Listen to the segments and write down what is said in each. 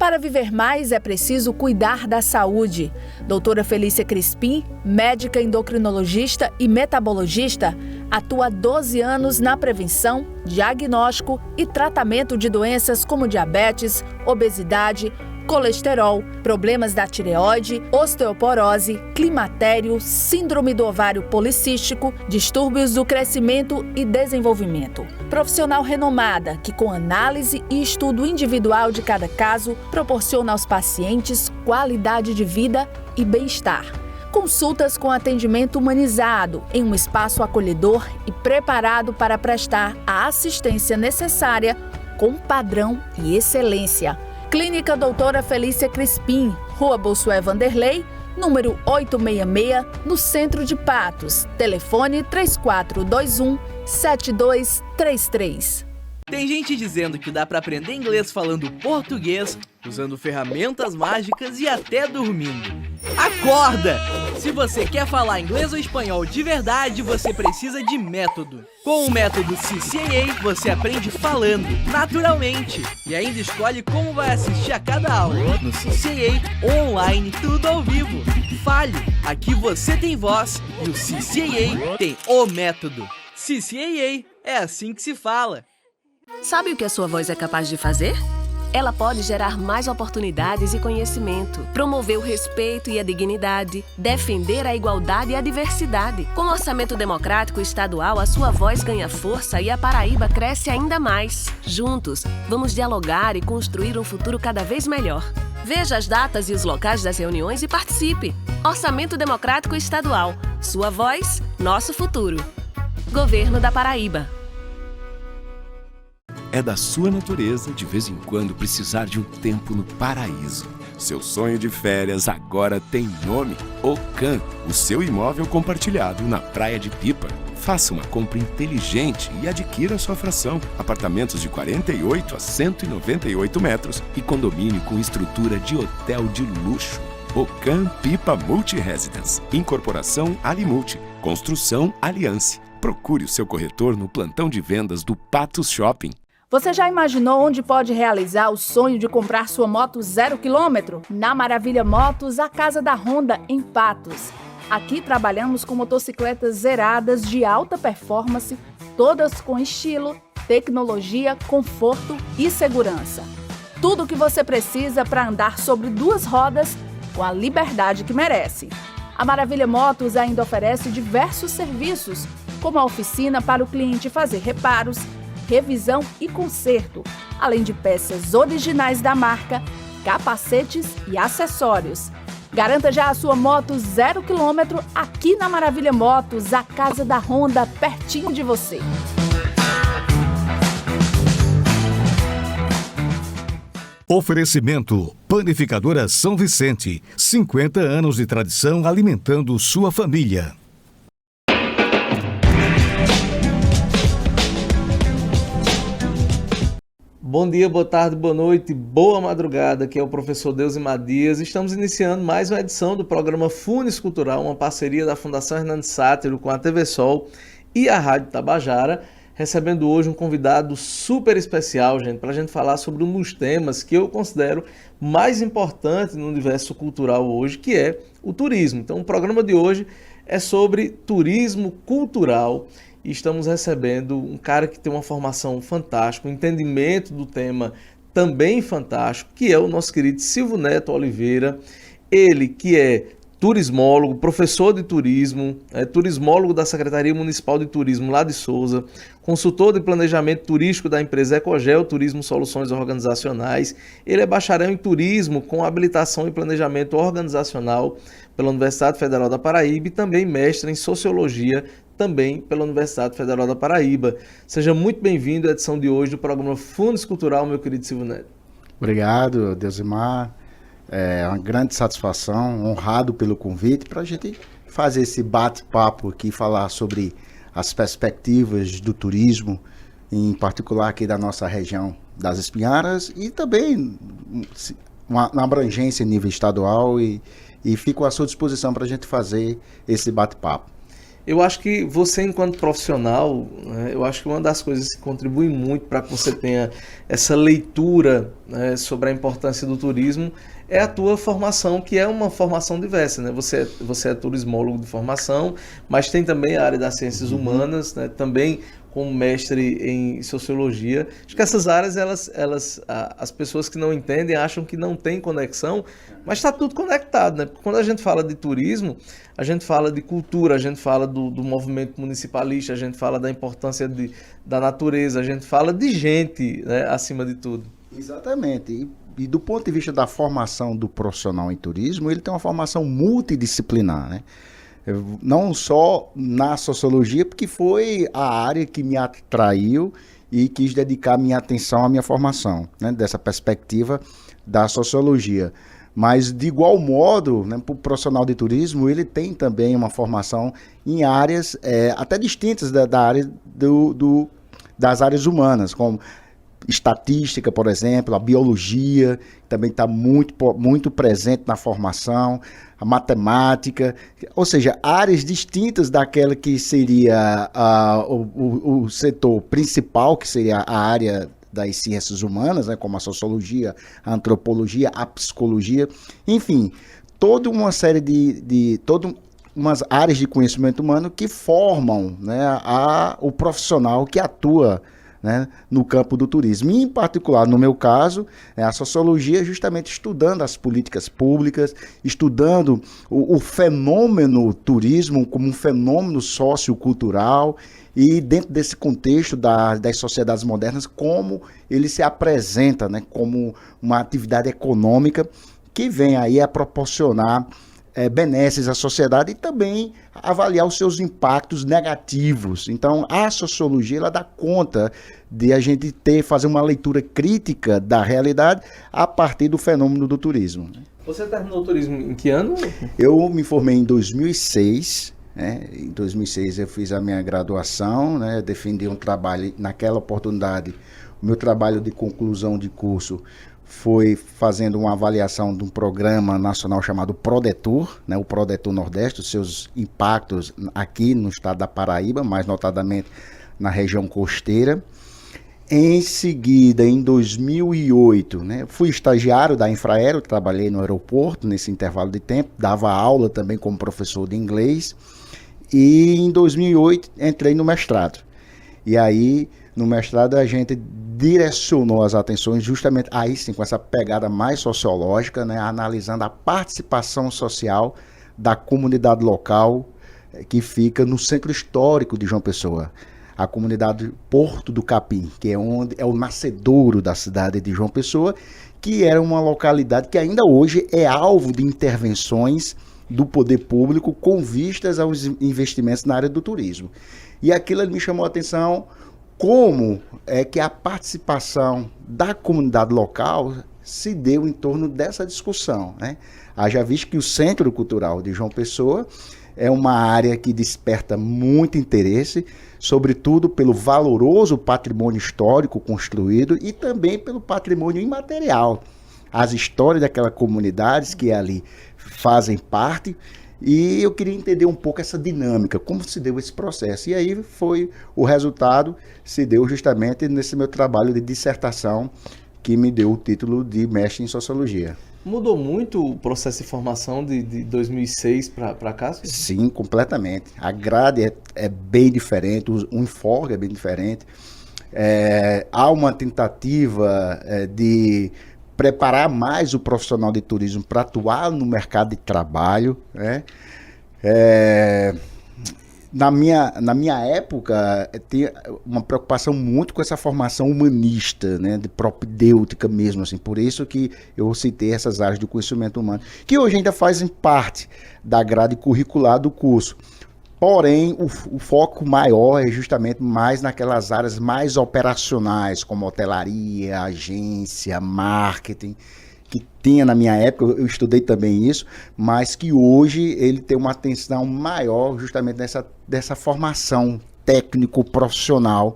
Para viver mais é preciso cuidar da saúde. Doutora Felícia Crispim, médica endocrinologista e metabologista, atua há 12 anos na prevenção, diagnóstico e tratamento de doenças como diabetes, obesidade, colesterol, problemas da tireoide, osteoporose, climatério, síndrome do ovário policístico, distúrbios do crescimento e desenvolvimento. Profissional renomada que, com análise e estudo individual de cada caso, proporciona aos pacientes qualidade de vida e bem-estar. Consultas com atendimento humanizado em um espaço acolhedor e preparado para prestar a assistência necessária com padrão e excelência. Clínica Doutora Felícia Crispim, Rua Bossuet Vanderlei, número 866, no centro de Patos. Telefone 3421-7233. Tem gente dizendo que dá para aprender inglês falando português, usando ferramentas mágicas e até dormindo. Acorda! Se você quer falar inglês ou espanhol de verdade, você precisa de método. Com o método CCAA, você aprende falando, naturalmente, e ainda escolhe como vai assistir a cada aula. No CCAA, online, tudo ao vivo. Fale! Aqui você tem voz e o CCAA tem o método. CCAA, é assim que se fala. Sabe o que a sua voz é capaz de fazer? Ela pode gerar mais oportunidades e conhecimento, promover o respeito e a dignidade, defender a igualdade e a diversidade. Com o Orçamento Democrático Estadual, a sua voz ganha força e a Paraíba cresce ainda mais. Juntos, vamos dialogar e construir um futuro cada vez melhor. Veja as datas e os locais das reuniões e participe. Orçamento Democrático Estadual. Sua voz, nosso futuro. Governo da Paraíba. É da sua natureza, de vez em quando, precisar de um tempo no paraíso. Seu sonho de férias agora tem nome: Ocan, o seu imóvel compartilhado na Praia de Pipa. Faça uma compra inteligente e adquira sua fração. Apartamentos de 48 a 198 metros e condomínio com estrutura de hotel de luxo. Ocan Pipa Multi-Residence. Incorporação Alimulti. Construção Aliança. Procure o seu corretor no plantão de vendas do Patos Shopping. Você já imaginou onde pode realizar o sonho de comprar sua moto 0 km? Na Maravilha Motos, a casa da Honda, em Patos. Aqui trabalhamos com motocicletas zeradas de alta performance, todas com estilo, tecnologia, conforto e segurança. Tudo o que você precisa para andar sobre duas rodas com a liberdade que merece. A Maravilha Motos ainda oferece diversos serviços, como a oficina para o cliente fazer reparos, revisão e conserto, além de peças originais da marca, capacetes e acessórios. Garanta já a sua moto 0 km aqui na Maravilha Motos, a casa da Honda, pertinho de você. Oferecimento: Panificadora São Vicente, 50 anos de tradição alimentando sua família. Bom dia, boa tarde, boa noite, boa madrugada, aqui é o professor Deusimar Dias. Estamos iniciando mais uma edição do programa Funes Cultural, uma parceria da Fundação Hernando Sátiro com a TV Sol e a Rádio Tabajara, recebendo hoje um convidado super especial, gente, para a gente falar sobre um dos temas que eu considero mais importante no universo cultural hoje, que é o turismo. Então, o programa de hoje é sobre turismo cultural. E estamos recebendo um cara que tem uma formação fantástica, um entendimento do tema também fantástico, que é o nosso querido Silvio Neto Oliveira. Ele que é turismólogo, professor de turismo, turismólogo da Secretaria Municipal de Turismo lá de Souza, consultor de planejamento turístico da empresa Ecogel Turismo Soluções Organizacionais. Ele é bacharel em turismo com habilitação em planejamento organizacional pela Universidade Federal da Paraíba e também mestre em sociologia também pela Universidade Federal da Paraíba. Seja muito bem-vindo à edição de hoje do programa Funes Cultural, meu querido Silvio Neto. Obrigado, Deusimar. É uma grande satisfação, honrado pelo convite para a gente fazer esse bate-papo aqui, falar sobre as perspectivas do turismo, em particular aqui da nossa região das Espinharas e também uma abrangência em nível estadual e fico à sua disposição para a gente fazer esse bate-papo. Eu acho que você, enquanto profissional, né, eu acho que uma das coisas que contribui muito para que você tenha essa leitura, né, sobre a importância do turismo é a tua formação, que é uma formação diversa, né? Você é turismólogo de formação, mas tem também a área das ciências humanas, né? Também como mestre em sociologia. Acho que essas áreas, as pessoas que não entendem acham que não tem conexão, mas está tudo conectado, né? Porque quando a gente fala de turismo, a gente fala de cultura, a gente fala do movimento municipalista, a gente fala da importância da natureza, a gente fala de gente, né, acima de tudo. Exatamente. E do ponto de vista da formação do profissional em turismo, ele tem uma formação multidisciplinar, né? Não só na sociologia, porque foi a área que me atraiu e quis dedicar minha atenção à minha formação, né, dessa perspectiva da sociologia. Mas, de igual modo, né, para o profissional de turismo, ele tem também uma formação em áreas até distintas da área das áreas humanas, como estatística, por exemplo, a biologia também está muito presente na formação, a matemática, ou seja, áreas distintas daquela que seria o setor principal, que seria a área das ciências humanas, né, como a sociologia, a antropologia, a psicologia, enfim, toda uma série umas áreas de conhecimento humano que formam, né, o profissional que atua, né, no campo do turismo. E, em particular, no meu caso, a sociologia justamente estudando as políticas públicas, estudando o fenômeno turismo como um fenômeno sociocultural e, dentro desse contexto das sociedades modernas, como ele se apresenta, né, como uma atividade econômica que vem aí a proporcionar benesses à sociedade e também avaliar os seus impactos negativos. Então, a sociologia ela dá conta de a gente fazer uma leitura crítica da realidade a partir do fenômeno do turismo. Você terminou o turismo em que ano? Eu me formei em 2006. Né? Em 2006 eu fiz a minha graduação, né? Defendi um trabalho, naquela oportunidade, o meu trabalho de conclusão de curso foi fazendo uma avaliação de um programa nacional chamado Prodetur, né, o Prodetur Nordeste, os seus impactos aqui no estado da Paraíba, mais notadamente na região costeira. Em seguida, em 2008, né, fui estagiário da Infraero, trabalhei no aeroporto nesse intervalo de tempo, dava aula também como professor de inglês, e em 2008 entrei no mestrado. E aí, no mestrado, a gente direcionou as atenções justamente aí sim, com essa pegada mais sociológica, né, analisando a participação social da comunidade local que fica no centro histórico de João Pessoa. A comunidade Porto do Capim, que é onde é o nascedouro da cidade de João Pessoa, que era uma localidade que ainda hoje é alvo de intervenções do poder público com vistas aos investimentos na área do turismo. E aquilo me chamou a atenção, como é que a participação da comunidade local se deu em torno dessa discussão, né? Haja visto que o Centro Cultural de João Pessoa é uma área que desperta muito interesse, sobretudo pelo valoroso patrimônio histórico construído e também pelo patrimônio imaterial. As histórias daquelas comunidades que ali fazem parte. E eu queria entender um pouco essa dinâmica, como se deu esse processo. E aí o resultado se deu justamente nesse meu trabalho de dissertação, que me deu o título de mestre em sociologia. Mudou muito o processo de formação de 2006 para cá? Sim, completamente. A grade é bem diferente, o enfoque é bem diferente. Há uma tentativa de preparar mais o profissional de turismo para atuar no mercado de trabalho, né? Na minha época, tinha uma preocupação muito com essa formação humanista, né, de propedêutica mesmo, assim, por isso que eu citei essas áreas do conhecimento humano, que hoje ainda fazem parte da grade curricular do curso. Porém, o foco maior é justamente mais naquelas áreas mais operacionais, como hotelaria, agência, marketing, que tinha na minha época, eu estudei também isso, mas que hoje ele tem uma atenção maior justamente dessa formação técnico-profissional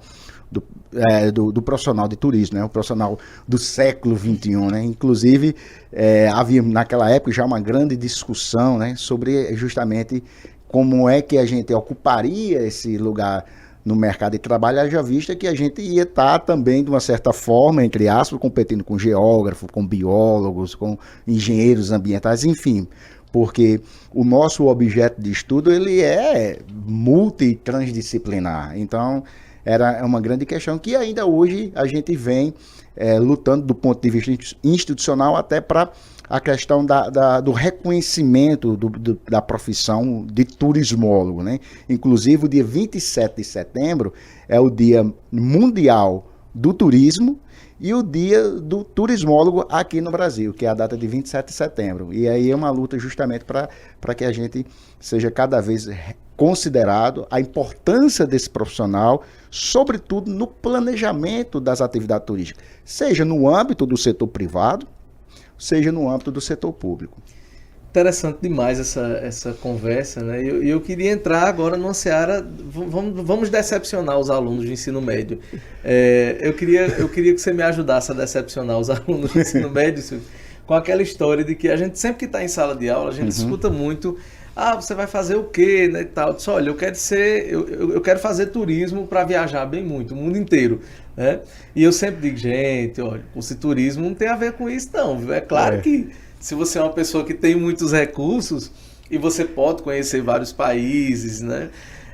do profissional de turismo, né? O profissional do século XXI, né? Inclusive, havia naquela época já uma grande discussão, né, sobre justamente como é que a gente ocuparia esse lugar no mercado de trabalho, haja vista que a gente ia estar também, de uma certa forma, entre aspas, competindo com geógrafos, com biólogos, com engenheiros ambientais, enfim, porque o nosso objeto de estudo ele é multitransdisciplinar. Então, era uma grande questão que ainda hoje a gente vem lutando do ponto de vista institucional até para a questão do reconhecimento da profissão de turismólogo, né? Inclusive, o dia 27 de setembro é o Dia Mundial do Turismo e o Dia do Turismólogo aqui no Brasil, que é a data de 27 de setembro. E aí é uma luta justamente para que a gente seja cada vez considerado a importância desse profissional, sobretudo no planejamento das atividades turísticas, seja no âmbito do setor privado, seja no âmbito do setor público. Interessante demais essa conversa, né? E eu queria entrar agora numa seara, vamos decepcionar os alunos de ensino médio. Eu queria que você me ajudasse a decepcionar os alunos de ensino médio, Silvio, com aquela história de que a gente sempre que está em sala de aula, a gente escuta muito, você vai fazer o quê, né, e tal. Eu disse, olha, eu quero fazer turismo para viajar bem muito, o mundo inteiro, né? E eu sempre digo, gente, olha, curso de turismo não tem a ver com isso não, viu? É claro que se você é uma pessoa que tem muitos recursos e você pode conhecer vários países, né?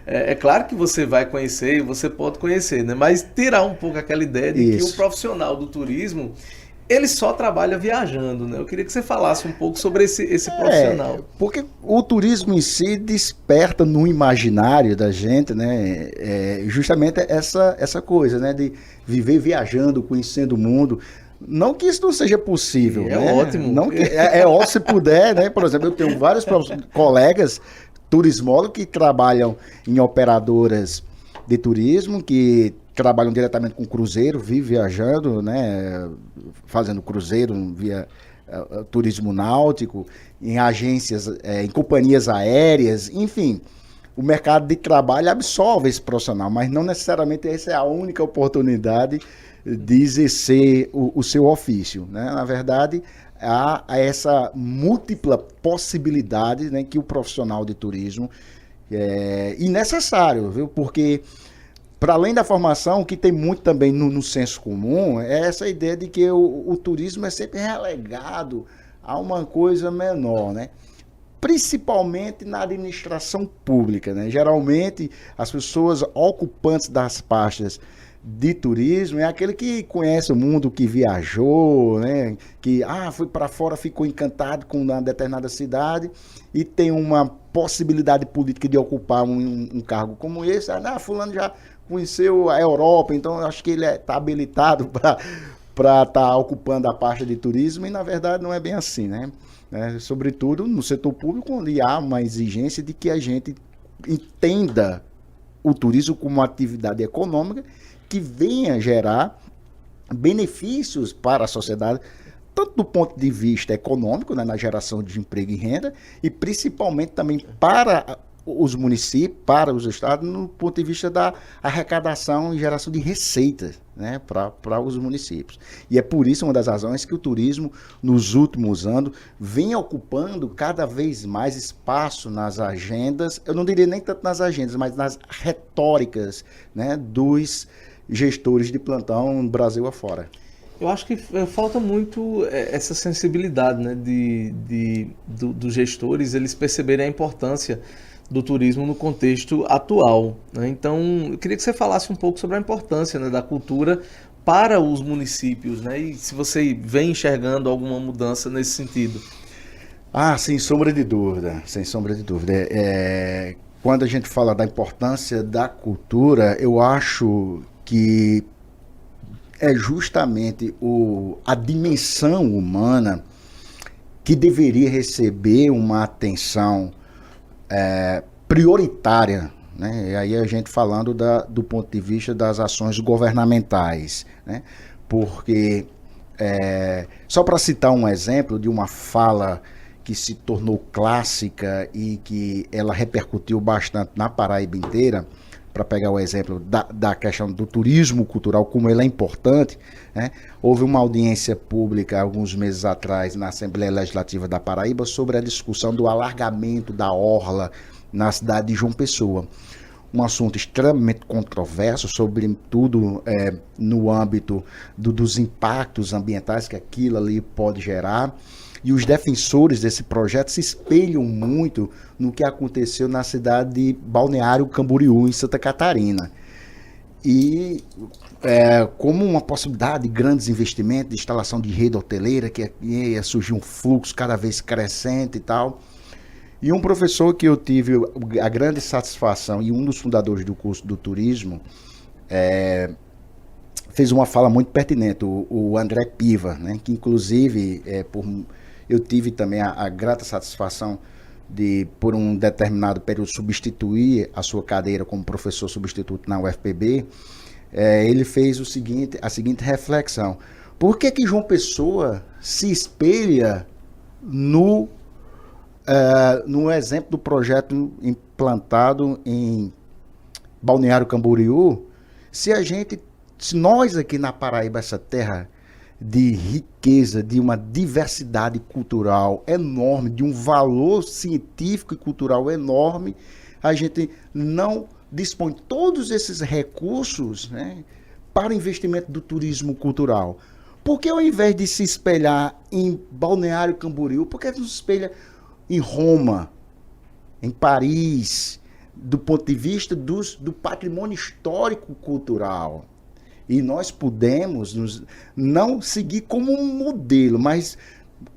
É claro que você vai conhecer e você pode conhecer, né? Mas tirar um pouco aquela ideia de que o profissional do turismo, ele só trabalha viajando, né? Eu queria que você falasse um pouco sobre esse profissional. Porque o turismo em si desperta no imaginário da gente, né? Justamente essa coisa, né? De viver viajando, conhecendo o mundo. Não que isso não seja possível, né? Ótimo. Não que, ótimo se puder, né? Por exemplo, eu tenho vários colegas turismólogos que trabalham em operadoras de turismo, que trabalham diretamente com cruzeiro, vivem viajando, né? Fazendo cruzeiro via turismo náutico, em agências, em companhias aéreas, enfim. O mercado de trabalho absorve esse profissional, mas não necessariamente essa é a única oportunidade de exercer o seu ofício, né? Na verdade, há essa múltipla possibilidade, né, que o profissional de turismo e necessário, viu? Porque, para além da formação, o que tem muito também no senso comum é essa ideia de que o turismo é sempre relegado a uma coisa menor, né? Principalmente na administração pública, né? Geralmente, as pessoas ocupantes das pastas de turismo é aquele que conhece o mundo, que viajou, né? Que foi para fora, ficou encantado com uma determinada cidade e tem uma possibilidade política de ocupar um cargo como esse. Fulano já conheceu a Europa, então eu acho que ele está habilitado para estar ocupando a pasta de turismo, e na verdade não é bem assim, né? Sobretudo no setor público, onde há uma exigência de que a gente entenda o turismo como uma atividade econômica que venha gerar benefícios para a sociedade, tanto do ponto de vista econômico, né, na geração de emprego e renda, e principalmente também para os municípios, para os estados, no ponto de vista da arrecadação e geração de receitas, né, para os municípios. E é por isso uma das razões que o turismo, nos últimos anos, vem ocupando cada vez mais espaço nas agendas, eu não diria nem tanto nas agendas, mas nas retóricas, né, dos gestores de plantão no Brasil afora. Eu acho que falta muito essa sensibilidade, né, dos gestores, eles perceberem a importância do turismo no contexto atual, né? Então, eu queria que você falasse um pouco sobre a importância, né, da cultura para os municípios, né? E se você vem enxergando alguma mudança nesse sentido. Sem sombra de dúvida, sem sombra de dúvida. Quando a gente fala da importância da cultura, eu acho que é justamente a dimensão humana que deveria receber uma atenção prioritária, né? E aí a gente falando do ponto de vista das ações governamentais, né? Porque, só para citar um exemplo de uma fala que se tornou clássica e que ela repercutiu bastante na Paraíba inteira, para pegar o exemplo da questão do turismo cultural, como ele é importante, né? Houve uma audiência pública alguns meses atrás na Assembleia Legislativa da Paraíba sobre a discussão do alargamento da orla na cidade de João Pessoa. Um assunto extremamente controverso, sobretudo no âmbito dos impactos ambientais que aquilo ali pode gerar. E os defensores desse projeto se espelham muito no que aconteceu na cidade de Balneário Camboriú, em Santa Catarina. E como uma possibilidade de grandes investimentos, de instalação de rede hoteleira, que ia surgir um fluxo cada vez crescente e tal. E um professor que eu tive a grande satisfação, e um dos fundadores do curso do turismo, fez uma fala muito pertinente, o André Piva, né, que inclusive eu tive também a grata satisfação de, por um determinado período, substituir a sua cadeira como professor substituto na UFPB. Ele fez a seguinte reflexão: por que João Pessoa se espelha no exemplo do projeto implantado em Balneário Camboriú, se nós aqui na Paraíba, essa terra de riqueza, de uma diversidade cultural enorme, de um valor científico e cultural enorme, a gente não dispõe de todos esses recursos, né, para o investimento do turismo cultural? Por que ao invés de se espelhar em Balneário Camboriú, por que não se espelha em Roma, em Paris, do ponto de vista do patrimônio histórico cultural? E nós podemos não seguir como um modelo, mas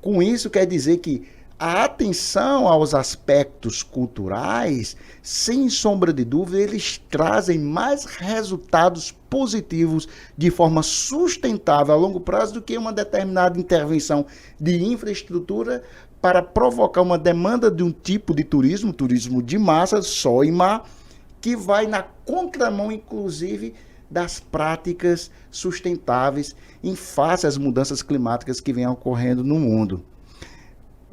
com isso quer dizer que a atenção aos aspectos culturais, sem sombra de dúvida, eles trazem mais resultados positivos de forma sustentável a longo prazo do que uma determinada intervenção de infraestrutura para provocar uma demanda de um tipo de turismo de massa, só e mar, que vai na contramão, inclusive, das práticas sustentáveis em face às mudanças climáticas que vêm ocorrendo no mundo.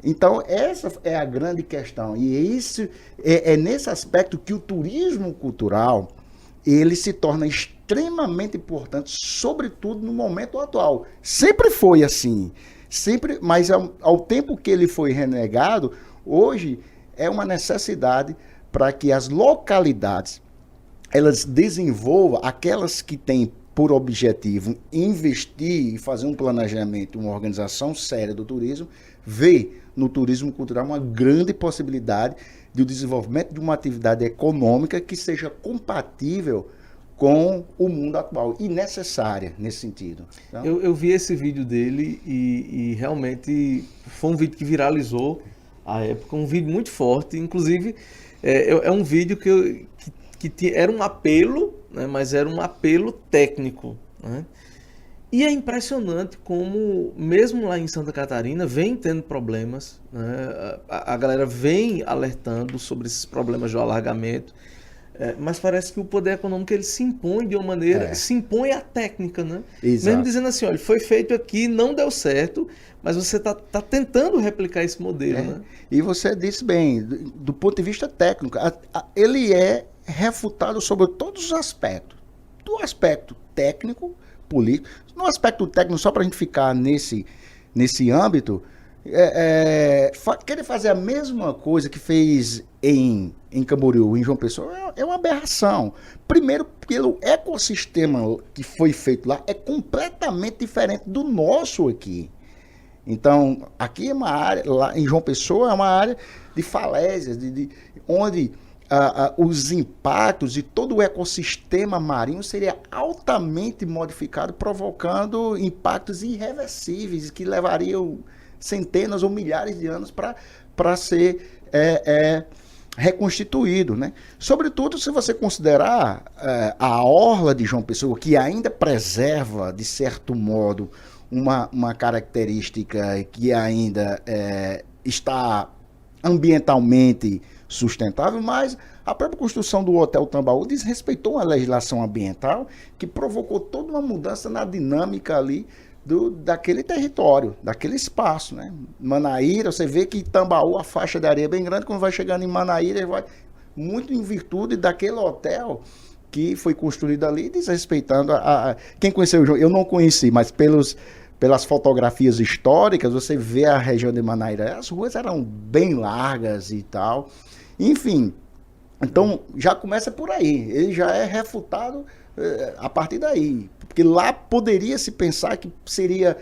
Então, essa é a grande questão. E é nesse aspecto que o turismo cultural ele se torna extremamente importante, sobretudo no momento atual. Sempre foi assim, mas ao tempo que ele foi renegado, hoje é uma necessidade para que as localidades elas desenvolvam, aquelas que têm por objetivo investir e fazer um planejamento, uma organização séria do turismo, vê no turismo cultural uma grande possibilidade de o desenvolvimento de uma atividade econômica que seja compatível com o mundo atual e necessária nesse sentido. Então, eu vi esse vídeo dele e realmente foi um vídeo que viralizou à época, um vídeo muito forte, inclusive é um vídeo que era um apelo, né, mas era um apelo técnico, né? E é impressionante como, mesmo lá em Santa Catarina, vem tendo problemas, né? A galera vem alertando sobre esses problemas do alargamento, mas parece que o poder econômico ele se impõe de uma maneira, se impõe à técnica, né? Exato. Mesmo dizendo assim, olha, foi feito aqui, não deu certo, mas você tá tentando replicar esse modelo, né? E você disse bem, do ponto de vista técnico, ele é refutado sobre todos os aspectos. Do aspecto técnico, político. No aspecto técnico, só para a gente ficar nesse âmbito, querer fazer a mesma coisa que fez em Camboriú, em João Pessoa, é uma aberração. Primeiro, pelo ecossistema que foi feito lá, é completamente diferente do nosso aqui. Então, aqui é uma área, lá em João Pessoa, é uma área de falésias, onde os impactos de todo o ecossistema marinho seria altamente modificado, provocando impactos irreversíveis que levariam centenas ou milhares de anos para ser reconstituído, né? Sobretudo se você considerar a orla de João Pessoa, que ainda preserva, de certo modo, uma característica que ainda está ambientalmente sustentável, mas a própria construção do Hotel Tambaú desrespeitou a legislação ambiental que provocou toda uma mudança na dinâmica ali daquele território, daquele espaço, né? Manaíra, você vê que Tambaú, a faixa de areia é bem grande, quando vai chegando em Manaíra, vai muito em virtude daquele hotel que foi construído ali, desrespeitando quem conheceu o João, eu não conheci, mas pelas fotografias históricas, você vê a região de Manaíra, as ruas eram bem largas e tal. Enfim, então já começa por aí, ele já é refutado a partir daí, porque lá poderia se pensar que seria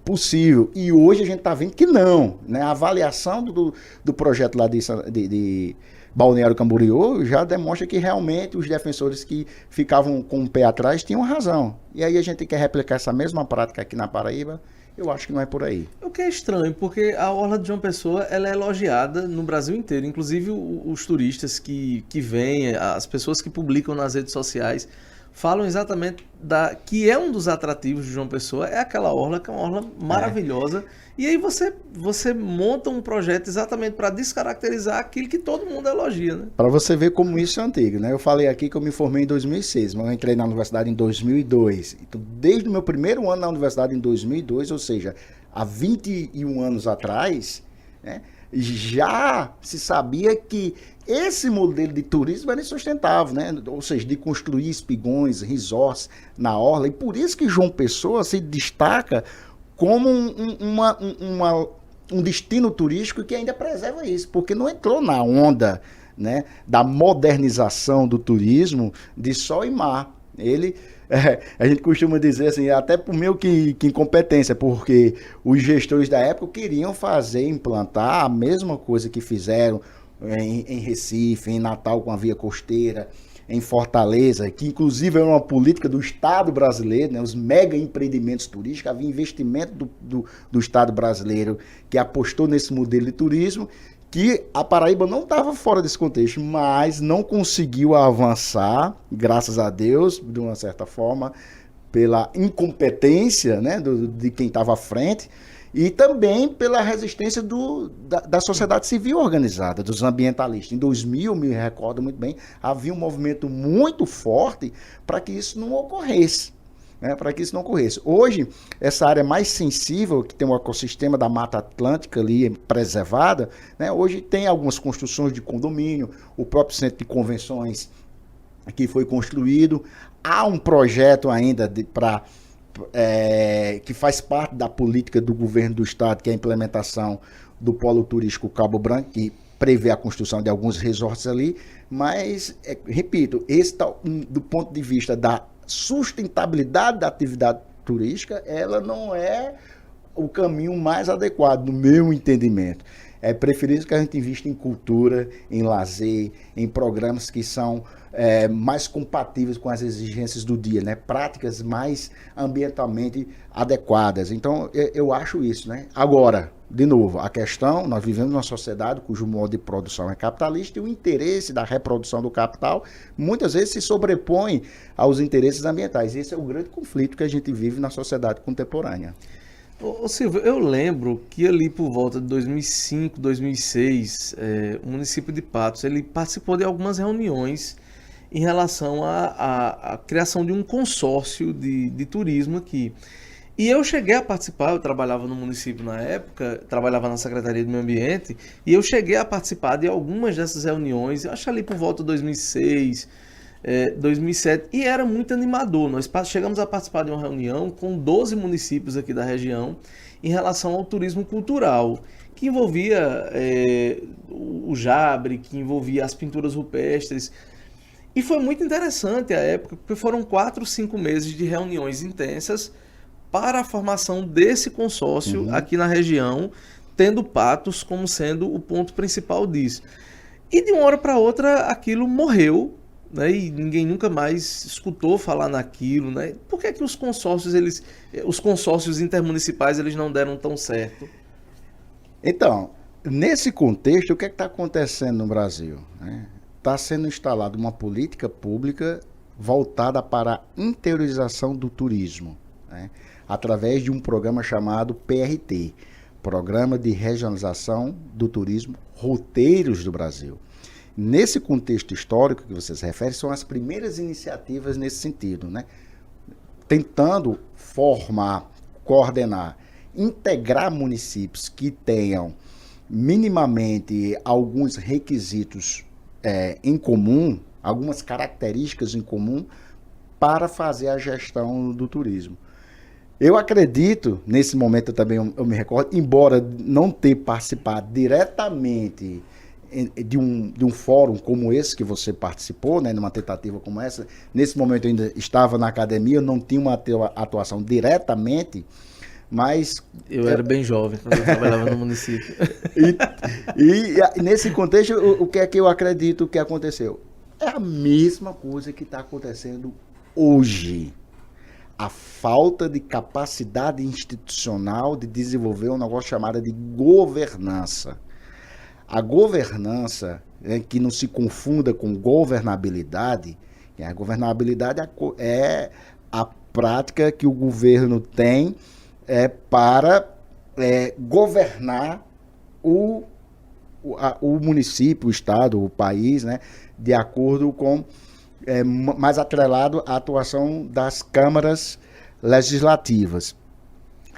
possível, e hoje a gente está vendo que não, né? A avaliação do projeto lá de Balneário Camboriú já demonstra que realmente os defensores que ficavam com o pé atrás tinham razão. E aí a gente quer replicar essa mesma prática aqui na Paraíba, eu acho que não é por aí. O que é estranho, porque a orla de João Pessoa ela é elogiada no Brasil inteiro, inclusive os turistas que vêm, as pessoas que publicam nas redes sociais, falam exatamente que é um dos atrativos de João Pessoa, é aquela orla, que é uma orla maravilhosa. E aí você monta um projeto exatamente para descaracterizar aquilo que todo mundo elogia, né? Para você ver como isso é antigo, né? Eu falei aqui que eu me formei em 2006, mas eu entrei na universidade em 2002. Então, desde o meu primeiro ano na universidade em 2002, ou seja, há 21 anos atrás, né, já se sabia que esse modelo de turismo era insustentável, né? Ou seja, de construir espigões, resorts na orla. E por isso que João Pessoa se destaca como um destino turístico que ainda preserva isso, porque não entrou na onda, né, da modernização do turismo de sol e mar. A gente costuma dizer assim, até por meio que incompetência, porque os gestores da época queriam implantar a mesma coisa que fizeram em Recife, em Natal com a via costeira, em Fortaleza, que inclusive é uma política do Estado brasileiro, né, os mega empreendimentos turísticos, havia investimento do Estado brasileiro que apostou nesse modelo de turismo, que a Paraíba não estava fora desse contexto, mas não conseguiu avançar, graças a Deus, de uma certa forma, pela incompetência, né, de quem estava à frente, e também pela resistência da sociedade civil organizada, dos ambientalistas. Em 2000, me recordo muito bem, havia um movimento muito forte para que isso não ocorresse. Para que isso não ocorresse. Hoje, essa área mais sensível, que tem um ecossistema da Mata Atlântica ali preservada, né, hoje tem algumas construções de condomínio, o próprio centro de convenções que foi construído, há um projeto ainda que faz parte da política do governo do estado, que é a implementação do polo turístico Cabo Branco, que prevê a construção de alguns resorts ali, mas, repito, esse do ponto de vista da sustentabilidade da atividade turística, ela não é o caminho mais adequado, no meu entendimento. É preferível que a gente invista em cultura, em lazer, em programas que são mais compatíveis com as exigências do dia, né? Práticas mais ambientalmente adequadas. Então, eu acho isso, né? Agora, de novo, a questão, nós vivemos numa sociedade cujo modo de produção é capitalista e o interesse da reprodução do capital muitas vezes se sobrepõe aos interesses ambientais. Esse é o grande conflito que a gente vive na sociedade contemporânea. Ô Silvio, eu lembro que ali por volta de 2005, 2006, o município de Patos, ele participou de algumas reuniões em relação à criação de um consórcio de turismo aqui. E eu cheguei a participar, eu trabalhava no município na época, trabalhava na Secretaria do Meio Ambiente, e eu cheguei a participar de algumas dessas reuniões, acho ali por volta de 2006, 2007, e era muito animador. Nós chegamos a participar de uma reunião com 12 municípios aqui da região em relação ao turismo cultural, que envolvia o Jabre, que envolvia as pinturas rupestres. E foi muito interessante a época, porque foram 4, 5 meses de reuniões intensas para a formação desse consórcio aqui na região, tendo Patos como sendo o ponto principal disso. E de uma hora para outra aquilo morreu, né, e ninguém nunca mais escutou falar naquilo, né? Por que é que os consórcios intermunicipais eles não deram tão certo? Então, nesse contexto, o que é que está acontecendo no Brasil? Está sendo instalada uma política pública voltada para a interiorização do turismo, né, através de um programa chamado PRT, Programa de Regionalização do Turismo Roteiros do Brasil. Nesse contexto histórico que você se refere, são as primeiras iniciativas nesse sentido, né? Tentando formar, coordenar, integrar municípios que tenham minimamente alguns requisitos em comum, algumas características em comum para fazer a gestão do turismo. Eu acredito, nesse momento também eu me recordo, embora não ter participado diretamente de um fórum como esse que você participou, né, numa tentativa como essa, nesse momento eu ainda estava na academia, eu não tinha uma atuação diretamente, mas... Eu era bem jovem quando eu trabalhava no município. E nesse contexto, o que é que eu acredito que aconteceu? É a mesma coisa que está acontecendo hoje. A falta de capacidade institucional de desenvolver um negócio chamado de governança. A governança, que não se confunda com governabilidade, a governabilidade é a prática que o governo tem para governar o município, o estado, o país, né, de acordo com... mais atrelado à atuação das câmaras legislativas.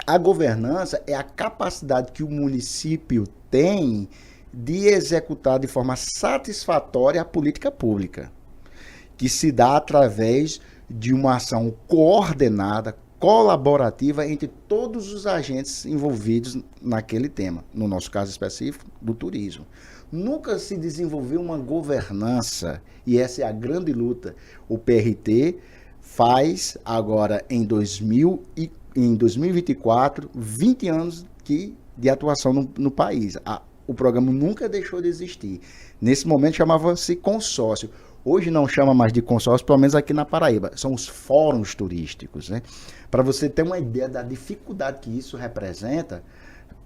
A governança é a capacidade que o município tem de executar de forma satisfatória a política pública, que se dá através de uma ação coordenada, colaborativa entre todos os agentes envolvidos naquele tema, no nosso caso específico, do turismo. Nunca se desenvolveu uma governança, e essa é a grande luta. O PRT faz agora, em 2024, 20 anos de atuação no país. O programa nunca deixou de existir. Nesse momento chamava-se consórcio. Hoje não chama mais de consórcio, pelo menos aqui na Paraíba. São os fóruns turísticos, né? Para você ter uma ideia da dificuldade que isso representa,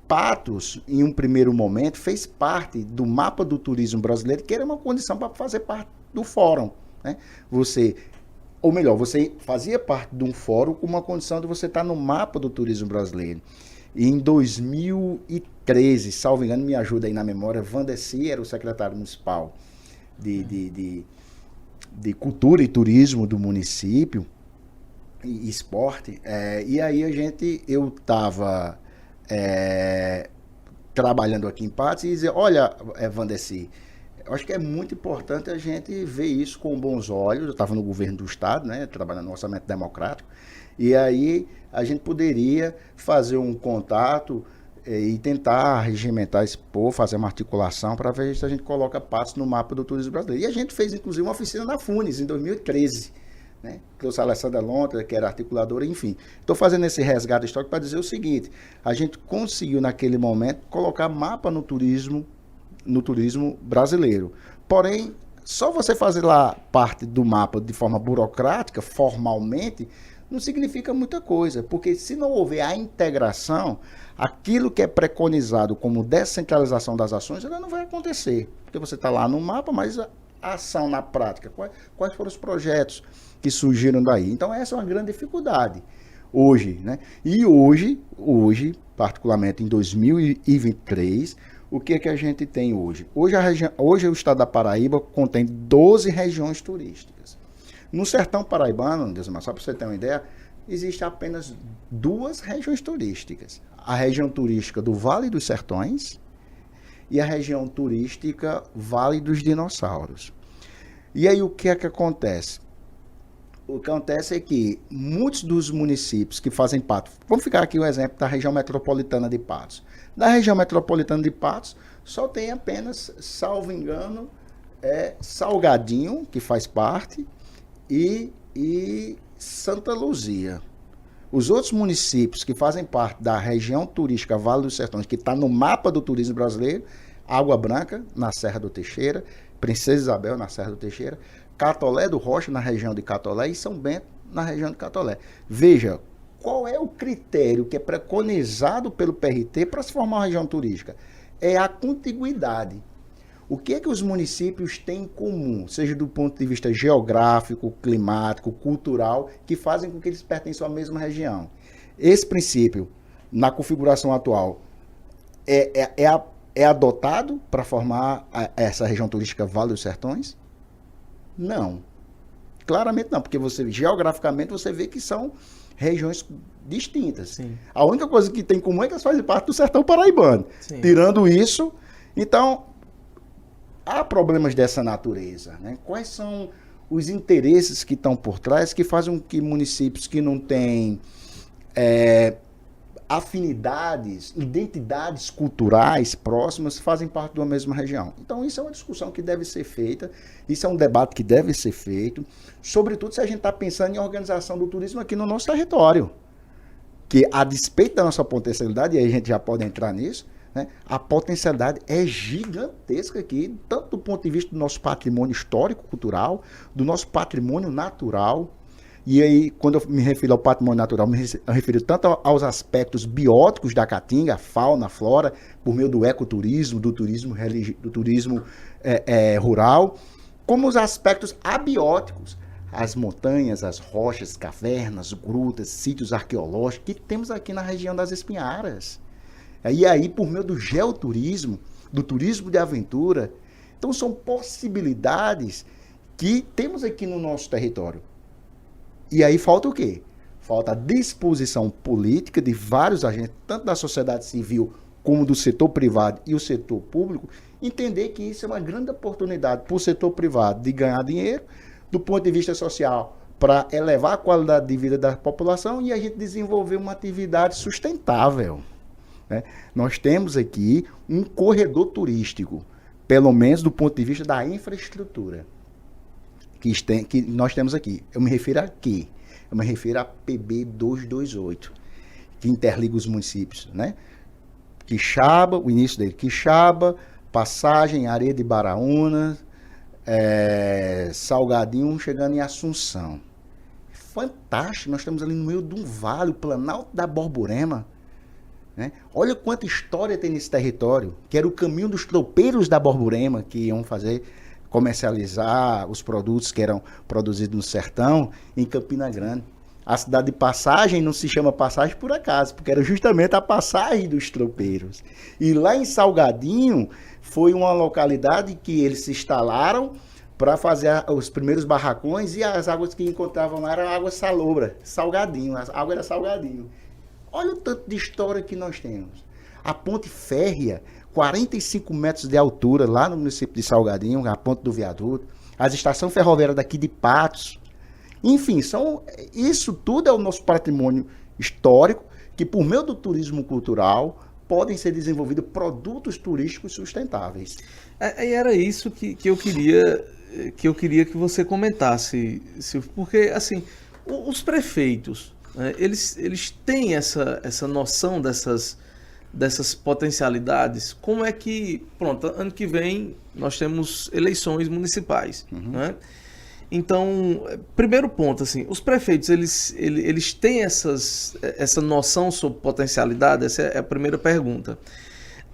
Patos, em um primeiro momento, fez parte do mapa do turismo brasileiro, que era uma condição para fazer parte do fórum, né? Você fazia parte de um fórum com uma condição de você estar no mapa do turismo brasileiro. E em 2013, salvo engano, me ajuda aí na memória, Vandeci era o secretário municipal de Cultura e Turismo do município, e esporte, e aí eu estava trabalhando aqui em Patos e dizer, olha, Vandeci, eu acho que é muito importante a gente ver isso com bons olhos. Eu estava no governo do estado, né, trabalhando no orçamento democrático, e aí a gente poderia fazer um contato e tentar regimentar esse povo, fazer uma articulação para ver se a gente coloca Patos no mapa do turismo brasileiro. E a gente fez, inclusive, uma oficina na FUNES, em 2013, né? Trouxe a Alessandra Lontra, que era articuladora, enfim. Estou fazendo esse resgate histórico para dizer o seguinte: a gente conseguiu, naquele momento, colocar mapa no turismo brasileiro. Porém, só você fazer lá parte do mapa de forma burocrática, formalmente, não significa muita coisa, porque se não houver a integração, aquilo que é preconizado como descentralização das ações, ela não vai acontecer. Porque você está lá no mapa, mas a ação na prática, quais foram os projetos que surgiram daí? Então essa é uma grande dificuldade hoje, né? E hoje, particularmente em 2023, o que é que a gente tem hoje? Hoje o estado da Paraíba contém 12 regiões turísticas. No sertão paraibano, Deusmar, só para você ter uma ideia, existe apenas 2 regiões turísticas. A região turística do Vale dos Sertões e a região turística Vale dos Dinossauros. E aí o que é que acontece? O que acontece é que muitos dos municípios que fazem parte, vamos ficar aqui o exemplo da região metropolitana de Patos. Da região metropolitana de Patos, só tem apenas, salvo engano, Salgadinho, que faz parte, e Santa Luzia. Os outros municípios que fazem parte da região turística Vale dos Sertões, que está no mapa do turismo brasileiro, Água Branca, na Serra do Teixeira, Princesa Isabel, na Serra do Teixeira, Catolé do Rocha, na região de Catolé, e São Bento, na região de Catolé. Veja, qual é o critério que é preconizado pelo PRT para se formar uma região turística? É a contiguidade. O que é que os municípios têm em comum, seja do ponto de vista geográfico, climático, cultural, que fazem com que eles pertençam à mesma região? Esse princípio, na configuração atual, é adotado para formar essa região turística Vale dos Sertões? Não. Claramente não, porque geograficamente você vê que são regiões distintas. Sim. A única coisa que tem em comum é que elas fazem parte do sertão paraibano. Sim. Tirando isso, então, há problemas dessa natureza, né? Quais são os interesses que estão por trás que fazem com que municípios que não têm afinidades, identidades culturais próximas fazem parte de uma mesma região. Então isso é uma discussão que deve ser feita, isso é um debate que deve ser feito, sobretudo se a gente está pensando em organização do turismo aqui no nosso território, que a despeito da nossa potencialidade, e aí a gente já pode entrar nisso, né, a potencialidade é gigantesca aqui, tanto do ponto de vista do nosso patrimônio histórico-cultural, do nosso patrimônio natural. E aí, quando eu me refiro ao patrimônio natural, eu refiro tanto aos aspectos bióticos da Caatinga, a fauna, a flora, por meio do ecoturismo, do turismo rural, como os aspectos abióticos, as montanhas, as rochas, cavernas, grutas, sítios arqueológicos que temos aqui na região das Espinharas. E aí, por meio do geoturismo, do turismo de aventura, então são possibilidades que temos aqui no nosso território. E aí falta o quê? Falta a disposição política de vários agentes, tanto da sociedade civil como do setor privado e o setor público, entender que isso é uma grande oportunidade para o setor privado de ganhar dinheiro, do ponto de vista social, para elevar a qualidade de vida da população e a gente desenvolver uma atividade sustentável, né? Nós temos aqui um corredor turístico, pelo menos do ponto de vista da infraestrutura, que nós temos aqui. Eu me refiro a quê? Eu me refiro a PB 228, que interliga os municípios, né? Quixaba, o início dele, Quixaba, Passagem, Areia de Baraúna, Salgadinho, chegando em Assunção. Fantástico, nós estamos ali no meio de um vale, o Planalto da Borborema, né? Olha quanta história tem nesse território, que era o caminho dos tropeiros da Borborema, que iam comercializar os produtos que eram produzidos no sertão, em Campina Grande. A cidade de Passagem não se chama Passagem por acaso, porque era justamente a passagem dos tropeiros. E lá em Salgadinho, foi uma localidade que eles se instalaram para fazer os primeiros barracões, e as águas que encontravam lá eram água salobra, Salgadinho, a água era Salgadinho. Olha o tanto de história que nós temos. A ponte férrea, 45 metros de altura, lá no município de Salgadinho, a ponte do viaduto, as estações ferroviárias daqui de Patos. Enfim, isso tudo é o nosso patrimônio histórico, que por meio do turismo cultural podem ser desenvolvidos produtos turísticos sustentáveis. E era isso que eu queria que você comentasse, Silvio, porque assim, os prefeitos, né, eles têm essa noção dessas potencialidades. Como é que, pronto, ano que vem nós temos eleições municipais, né? Então, primeiro ponto, assim, os prefeitos, eles têm essa noção sobre potencialidade? Essa é a primeira pergunta.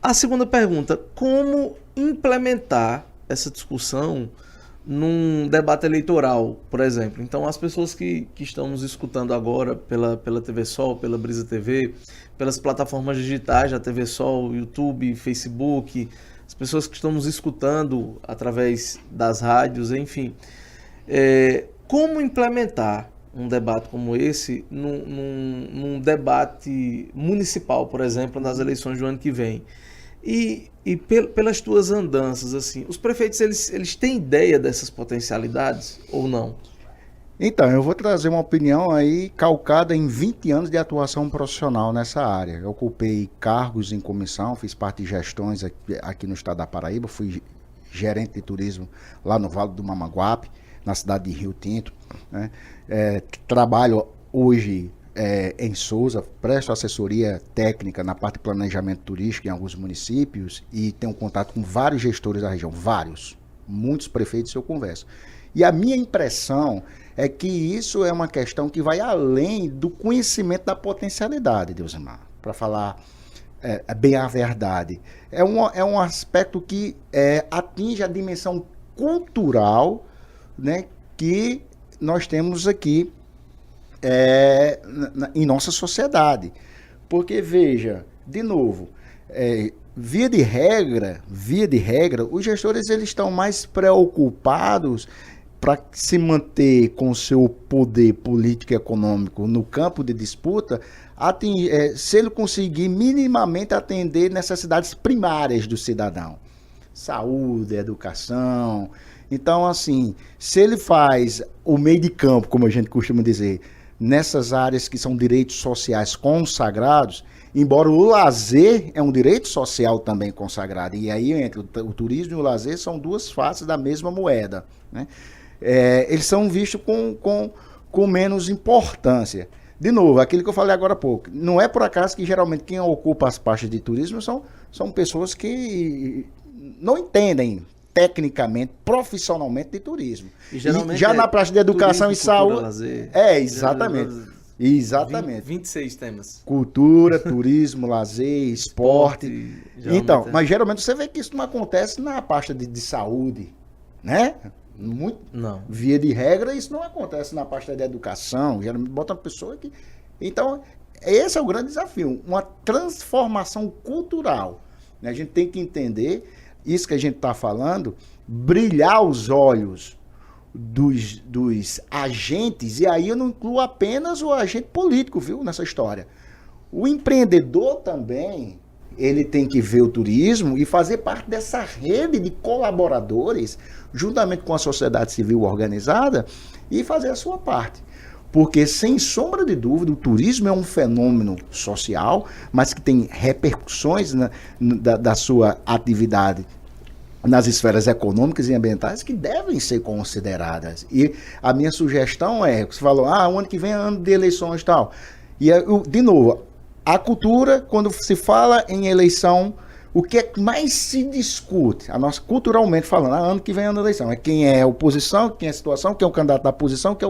A segunda pergunta, como implementar essa discussão num debate eleitoral, por exemplo? Então, as pessoas que estão nos escutando agora pela TV Sol, pela Brisa TV, pelas plataformas digitais da TV Sol, YouTube, Facebook, as pessoas que estão nos escutando através das rádios, enfim, como implementar um debate como esse num debate municipal, por exemplo, nas eleições do ano que vem? E pelas tuas andanças, assim, os prefeitos, eles têm ideia dessas potencialidades ou não? Então, eu vou trazer uma opinião aí calcada em 20 anos de atuação profissional nessa área. Eu ocupei cargos em comissão, fiz parte de gestões aqui no estado da Paraíba, fui gerente de turismo lá no Vale do Mamanguape, na cidade de Rio Tinto, né? Trabalho hoje em Souza, presto assessoria técnica na parte de planejamento turístico em alguns municípios e tenho contato com vários gestores da região, muitos prefeitos eu converso. E a minha impressão é que isso é uma questão que vai além do conhecimento da potencialidade, Deusimar, para falar bem a verdade. É um aspecto que atinge a dimensão cultural, né, que nós temos aqui em nossa sociedade. Porque, veja, de novo, via de regra, os gestores eles estão mais preocupados para se manter com o seu poder político e econômico no campo de disputa, se ele conseguir minimamente atender necessidades primárias do cidadão. saúde, educação. Então, assim, se ele faz o meio de campo, como a gente costuma dizer, nessas áreas que são direitos sociais consagrados, embora o lazer é um direito social também consagrado, e aí entre o turismo e o lazer são duas faces da mesma moeda, né? Eles são vistos com menos importância. De novo, aquilo que eu falei agora há pouco, não é por acaso que geralmente quem ocupa as pastas de turismo são pessoas que não entendem tecnicamente, profissionalmente de turismo. E geralmente já na parte de educação turismo, e saúde. cultura, lazer. Exatamente. Exatamente. 26 temas. Cultura, turismo, lazer, esporte. Então, é. mas geralmente você vê que isso não acontece na pasta de saúde, né? Muito, não. Via de regra, isso não acontece na pasta de educação. Geralmente bota uma pessoa que... Então, esse é o grande desafio. Uma transformação cultural. A gente tem que entender isso que a gente está falando, brilhar os olhos dos agentes, e aí eu não incluo apenas o agente político, viu, nessa história. O empreendedor também, ele tem que ver o turismo e fazer parte dessa rede de colaboradores, juntamente com a sociedade civil organizada, e fazer a sua parte. Porque, sem sombra de dúvida, o turismo é um fenômeno social, mas que tem repercussões da sua atividade nas esferas econômicas e ambientais que devem ser consideradas. E a minha sugestão é, você falou, o ano que vem é ano de eleições e tal. E, de novo, a cultura, quando se fala em eleição, o que é que mais se discute, culturalmente falando, ano que vem é ano de eleição, é quem é a oposição, quem é a situação, quem é o candidato da oposição, quem é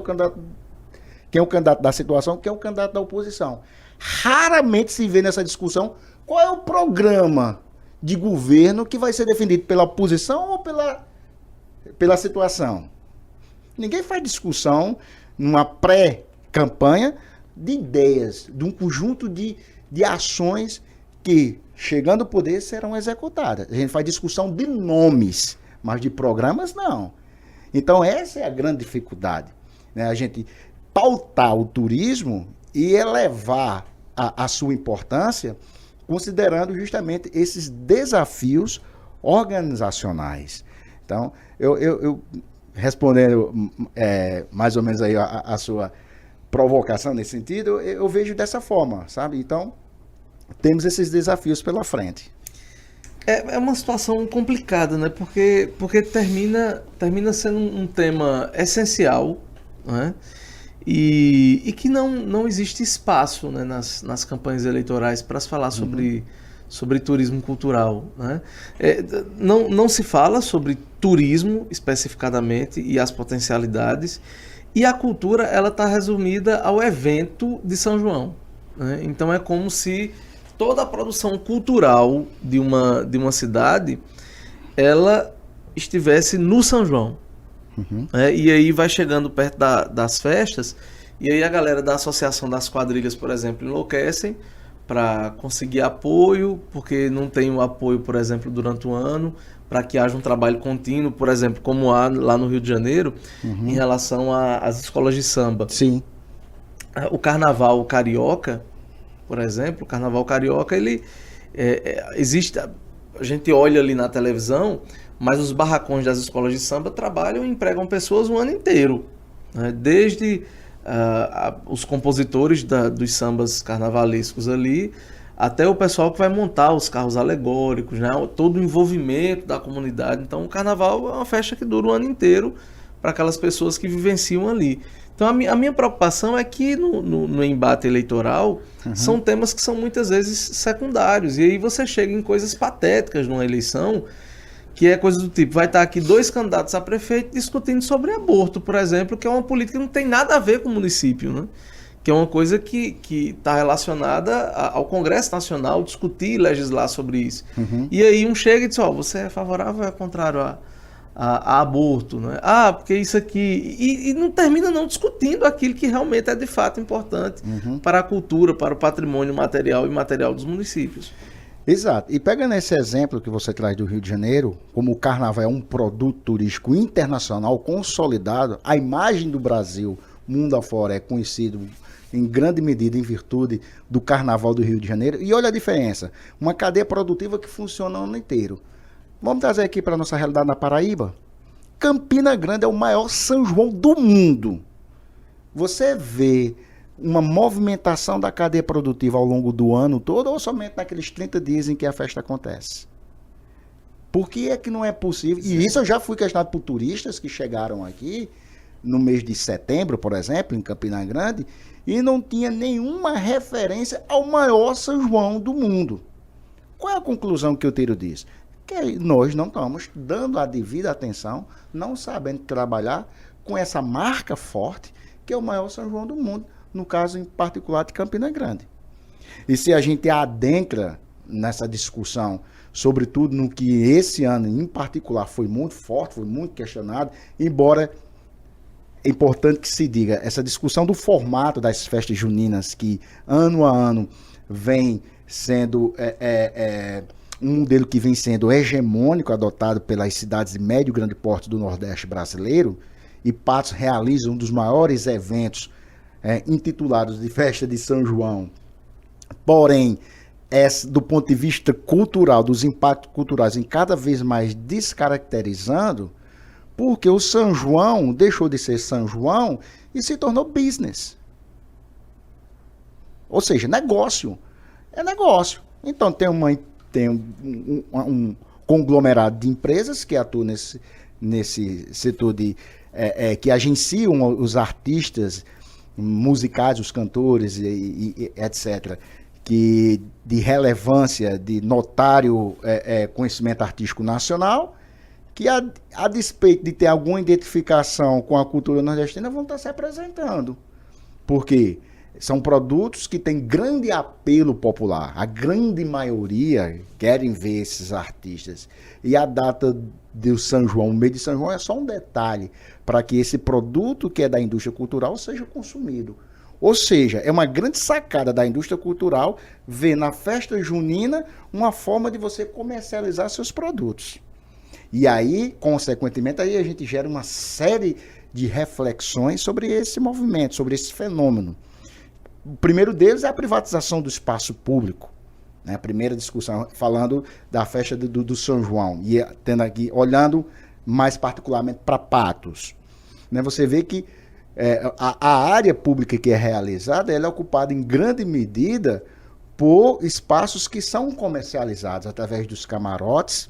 o candidato da situação, quem é o candidato da oposição. Raramente se vê nessa discussão qual é o programa de governo que vai ser defendido pela oposição ou pela situação. Ninguém faz discussão numa pré-campanha de ideias, de um conjunto de ações que, chegando ao poder, serão executadas. A gente faz discussão de nomes, mas de programas não. Então essa é a grande dificuldade, né? A gente pautar o turismo e elevar a sua importância, considerando justamente esses desafios organizacionais. Então, eu respondendo mais ou menos aí a sua provocação nesse sentido, eu vejo dessa forma, sabe? Então, temos esses desafios pela frente. É uma situação complicada, né? Porque termina sendo um tema essencial, né? E que não existe espaço, né, nas campanhas eleitorais para se falar sobre turismo cultural, né? Não se fala sobre turismo especificadamente e as potencialidades, e a cultura ela está resumida ao evento de São João, né? Então é como se toda a produção cultural de uma cidade ela estivesse no São João. E aí vai chegando perto das festas, e aí a galera da Associação das Quadrilhas, por exemplo, enlouquecem para conseguir apoio, porque não tem o apoio, por exemplo, durante o ano, para que haja um trabalho contínuo, por exemplo, como há lá no Rio de Janeiro, em relação às escolas de samba. Sim. O Carnaval Carioca, por exemplo, o Carnaval Carioca, ele existe, a gente olha ali na televisão, mas os barracões das escolas de samba trabalham e empregam pessoas o ano inteiro, né? Desde os compositores dos sambas carnavalescos ali, até o pessoal que vai montar os carros alegóricos, né? Todo o envolvimento da comunidade. Então o carnaval é uma festa que dura o ano inteiro para aquelas pessoas que vivenciam ali. Então a minha preocupação é que no embate eleitoral são temas que são muitas vezes secundários, e aí você chega em coisas patéticas numa eleição, que é coisa do tipo, vai estar aqui 2 candidatos a prefeito discutindo sobre aborto, por exemplo, que é uma política que não tem nada a ver com o município, né? Que é uma coisa que está relacionada ao Congresso Nacional discutir e legislar sobre isso. E aí um chega e diz, você é favorável ou é contrário a aborto, né? Porque isso aqui... E não termina não discutindo aquilo que realmente é de fato importante para a cultura, para o patrimônio material e imaterial dos municípios. Exato. E pegando esse exemplo que você traz do Rio de Janeiro, como o carnaval é um produto turístico internacional consolidado, a imagem do Brasil, mundo afora, é conhecido em grande medida em virtude do carnaval do Rio de Janeiro. E olha a diferença, uma cadeia produtiva que funciona o ano inteiro. Vamos trazer aqui para a nossa realidade na Paraíba. Campina Grande é o maior São João do mundo. Você vê uma movimentação da cadeia produtiva ao longo do ano todo ou somente naqueles 30 dias em que a festa acontece? Por que é que não é possível? E isso eu já fui questionado por turistas que chegaram aqui no mês de setembro, por exemplo, em Campina Grande, e não tinha nenhuma referência ao maior São João do mundo. Qual é a conclusão que eu tiro disso? Que nós não estamos dando a devida atenção, não sabendo trabalhar com essa marca forte, que é o maior São João do mundo, no caso em particular de Campina Grande. E se a gente adentra nessa discussão, sobretudo no que esse ano em particular foi muito forte, foi muito questionado, embora é importante que se diga, essa discussão do formato das festas juninas, que ano a ano vem sendo um modelo que vem sendo hegemônico, adotado pelas cidades de médio e grande porte do Nordeste brasileiro, e Patos realiza um dos maiores eventos intitulados de Festa de São João. Porém, do ponto de vista cultural, dos impactos culturais, em cada vez mais descaracterizando, porque o São João deixou de ser São João e se tornou business. Ou seja, negócio. É negócio. Então tem um conglomerado de empresas que atuam nesse setor que agenciam os artistas musicais, os cantores e etc., que de relevância, de notário conhecimento artístico nacional, que a despeito de ter alguma identificação com a cultura nordestina, vão estar se apresentando. Porque são produtos que têm grande apelo popular. A grande maioria querem ver esses artistas. E a data do São João, o mês de São João, é só um detalhe para que esse produto que é da indústria cultural seja consumido. Ou seja, é uma grande sacada da indústria cultural ver na festa junina uma forma de você comercializar seus produtos. E aí, consequentemente, aí a gente gera uma série de reflexões sobre esse movimento, sobre esse fenômeno. O primeiro deles é a privatização do espaço público. Né? A primeira discussão, falando da festa do São João, e tendo aqui, olhando mais particularmente para Patos. Né? Você vê que a área pública que é realizada, ela é ocupada em grande medida por espaços que são comercializados através dos camarotes,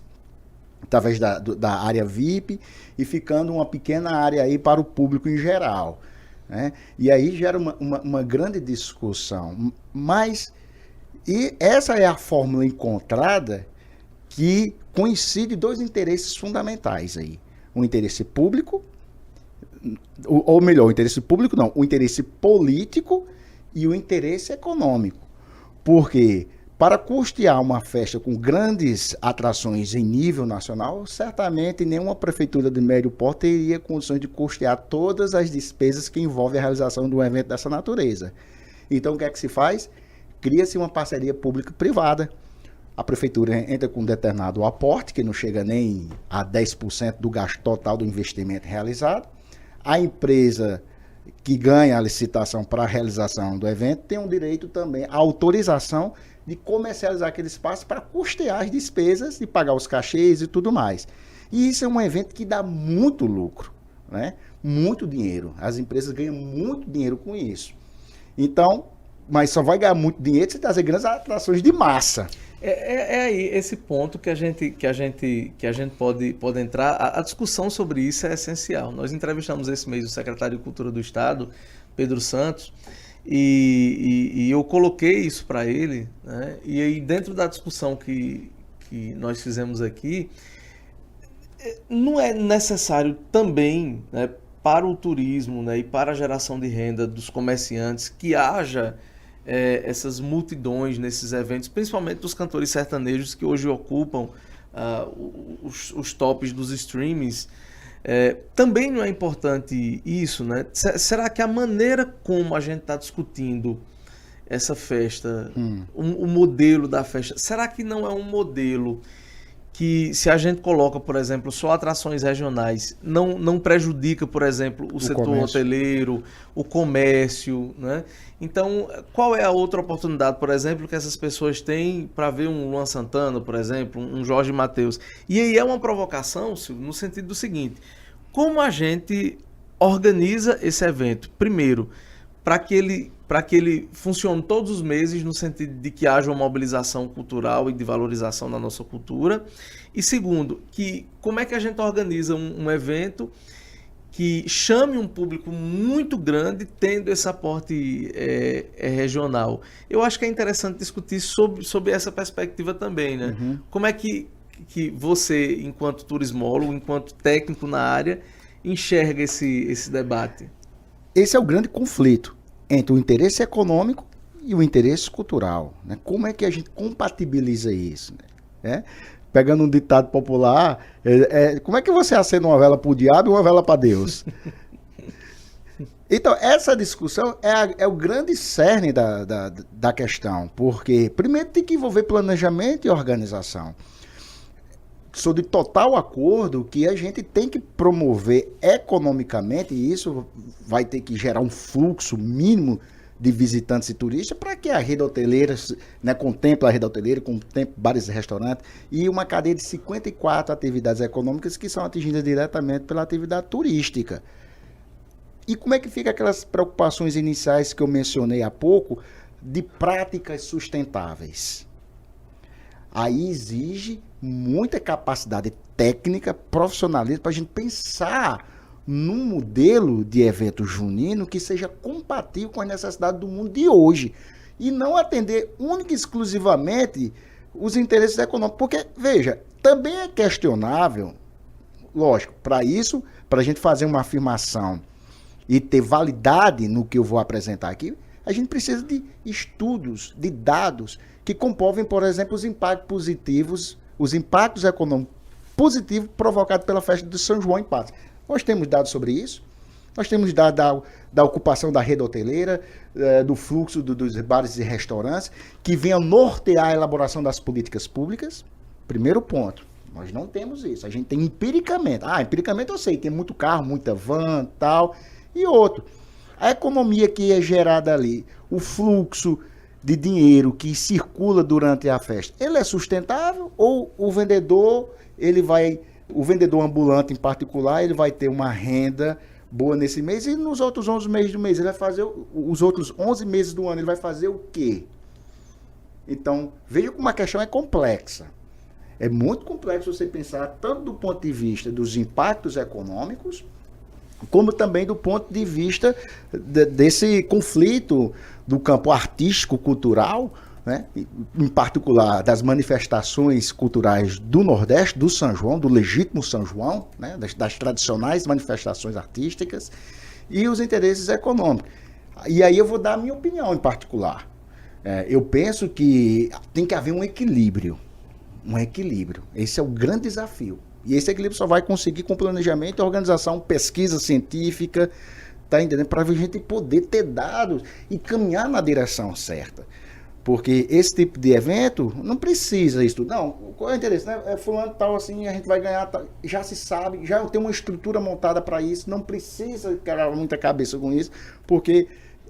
através da área VIP, e ficando uma pequena área aí para o público em geral. Né? E aí gera uma grande discussão. E essa é a fórmula encontrada que coincide dois interesses fundamentais aí. O interesse público, ou melhor, o interesse público não, o interesse político e o interesse econômico. Porque para custear uma festa com grandes atrações em nível nacional, certamente nenhuma prefeitura de médio porte teria condições de custear todas as despesas que envolvem a realização de um evento dessa natureza. Então, o que é que se faz? Cria-se uma parceria pública-privada. A prefeitura entra com um determinado aporte, que não chega nem a 10% do gasto total do investimento realizado. A empresa que ganha a licitação para a realização do evento tem um direito também à autorização de comercializar aquele espaço para custear as despesas e pagar os cachês e tudo mais. E isso é um evento que dá muito lucro, né? Muito dinheiro. As empresas ganham muito dinheiro com isso. Então, mas só vai ganhar muito dinheiro se trazer grandes atrações de massa. É aí esse ponto que a gente pode entrar. A discussão sobre isso é essencial. Nós entrevistamos esse mês o secretário de Cultura do Estado, Pedro Santos, e eu coloquei isso para ele, né? E aí dentro da discussão que nós fizemos aqui, não é necessário também, né, para o turismo, né, e para a geração de renda dos comerciantes que haja essas multidões nesses eventos, principalmente dos cantores sertanejos que hoje ocupam os tops dos streamings. Também não é importante isso, né? Será que a maneira como a gente está discutindo essa festa, o modelo da festa, será que não é um modelo que se a gente coloca, por exemplo, só atrações regionais, não prejudica, por exemplo, o setor comércio. hoteleiro, o comércio, né? Então, qual é a outra oportunidade, por exemplo, que essas pessoas têm para ver um Luan Santana, por exemplo, um Jorge Mateus? E aí é uma provocação, Silvio, no sentido do seguinte: como a gente organiza esse evento? Primeiro, para que ele funcione todos os meses, no sentido de que haja uma mobilização cultural e de valorização da nossa cultura. E segundo, como é que a gente organiza um evento que chame um público muito grande, tendo esse aporte regional. Eu acho que é interessante discutir sobre essa perspectiva também, né? Uhum. Como é que você, enquanto turismólogo, enquanto técnico na área, enxerga esse debate? Esse é o grande conflito entre o interesse econômico e o interesse cultural, né? Como é que a gente compatibiliza isso, né? Pegando um ditado popular, como é que você acende uma vela para o diabo e uma vela para Deus? Então, essa discussão é o grande cerne da questão, porque primeiro tem que envolver planejamento e organização. Sou de total acordo que a gente tem que promover economicamente, e isso vai ter que gerar um fluxo mínimo de visitantes e turistas para que a rede hoteleira, né, contemple a rede hoteleira, contemple bares e restaurantes, e uma cadeia de 54 atividades econômicas que são atingidas diretamente pela atividade turística. E como é que fica aquelas preocupações iniciais que eu mencionei há pouco de práticas sustentáveis? Aí exige muita capacidade técnica, profissionalismo, para a gente pensar num modelo de evento junino que seja compatível com a necessidade do mundo de hoje. E não atender única e exclusivamente os interesses econômicos. Porque, veja, também é questionável, lógico, para isso, para a gente fazer uma afirmação e ter validade no que eu vou apresentar aqui, a gente precisa de estudos, de dados que comprovem, por exemplo, os impactos positivos, os impactos econômicos positivos provocados pela festa de São João em Patos. Nós temos dados sobre isso, nós temos dados da ocupação da rede hoteleira, do fluxo dos bares e restaurantes, que venham nortear a elaboração das políticas públicas. Primeiro ponto, nós não temos isso, a gente tem empiricamente. Empiricamente eu sei, tem muito carro, muita van, tal. E outro, a economia que é gerada ali, o fluxo de dinheiro que circula durante a festa, ele é sustentável ou o vendedor ambulante em particular, ele vai ter uma renda boa nesse mês e nos outros 11 meses do mês, ele vai fazer, os outros 11 meses do ano, ele vai fazer o quê? Então, veja como a questão é complexa. É muito complexo você pensar tanto do ponto de vista dos impactos econômicos, como também do ponto de vista desse conflito do campo artístico-cultural, né? Em particular das manifestações culturais do Nordeste, do São João, do legítimo São João, né? das tradicionais manifestações artísticas, e os interesses econômicos. E aí eu vou dar a minha opinião em particular. Eu penso que tem que haver um equilíbrio. Esse é o grande desafio. E esse equilíbrio só vai conseguir com planejamento, organização, pesquisa científica, tá entendendo? Para a gente poder ter dados e caminhar na direção certa. Porque esse tipo de evento não precisa isso. Não, qual é o interesse? Né? Fulano tal assim, a gente vai ganhar, já se sabe, já tem uma estrutura montada para isso, não precisa quebrar muita cabeça com isso, porque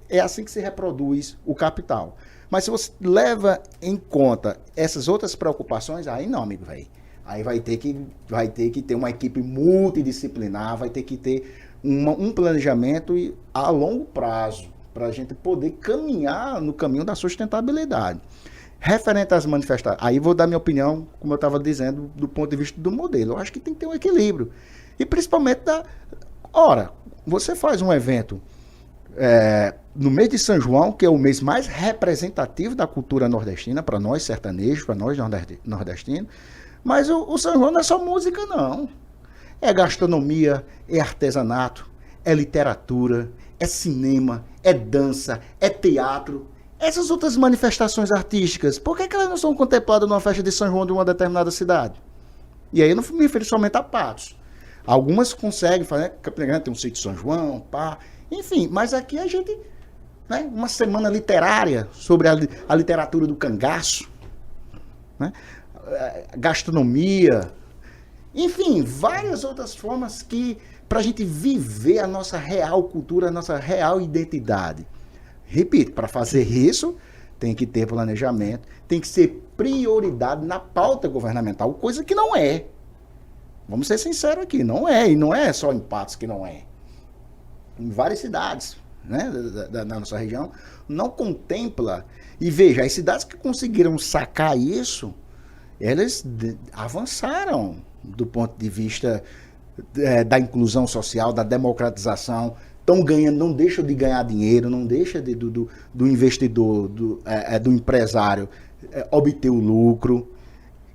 é assim que se reproduz o capital. Mas se você leva em conta essas outras preocupações, aí não, amigo, velho. Aí vai ter que ter uma equipe multidisciplinar, vai ter que ter um planejamento a longo prazo, para a gente poder caminhar no caminho da sustentabilidade. Referente às manifestações, aí vou dar minha opinião, como eu estava dizendo, do ponto de vista do modelo. Eu acho que tem que ter um equilíbrio. E principalmente você faz um evento no mês de São João, que é o mês mais representativo da cultura nordestina, para nós sertanejos, para nós nordestinos, mas o São João não é só música, não. É gastronomia, é artesanato, é literatura, é cinema, é dança, é teatro. Essas outras manifestações artísticas, por que elas não são contempladas numa festa de São João de uma determinada cidade? E aí eu não me refiro somente a Patos. Algumas conseguem fazer, Campina Grande tem um sítio São João, pá, enfim, mas aqui a gente, né, uma semana literária sobre a literatura do cangaço, né? gastronomia, enfim, várias outras formas que para a gente viver a nossa real cultura, a nossa real identidade. Repito, para fazer isso, tem que ter planejamento, tem que ser prioridade na pauta governamental, coisa que não é. Vamos ser sinceros aqui, não é. E não é só em Patos que não é. Em várias cidades, né, da nossa região, não contempla. E veja, as cidades que conseguiram sacar isso, elas avançaram do ponto de vista da inclusão social, da democratização, estão ganhando, não deixam de ganhar dinheiro, não deixa do investidor, do empresário obter o lucro,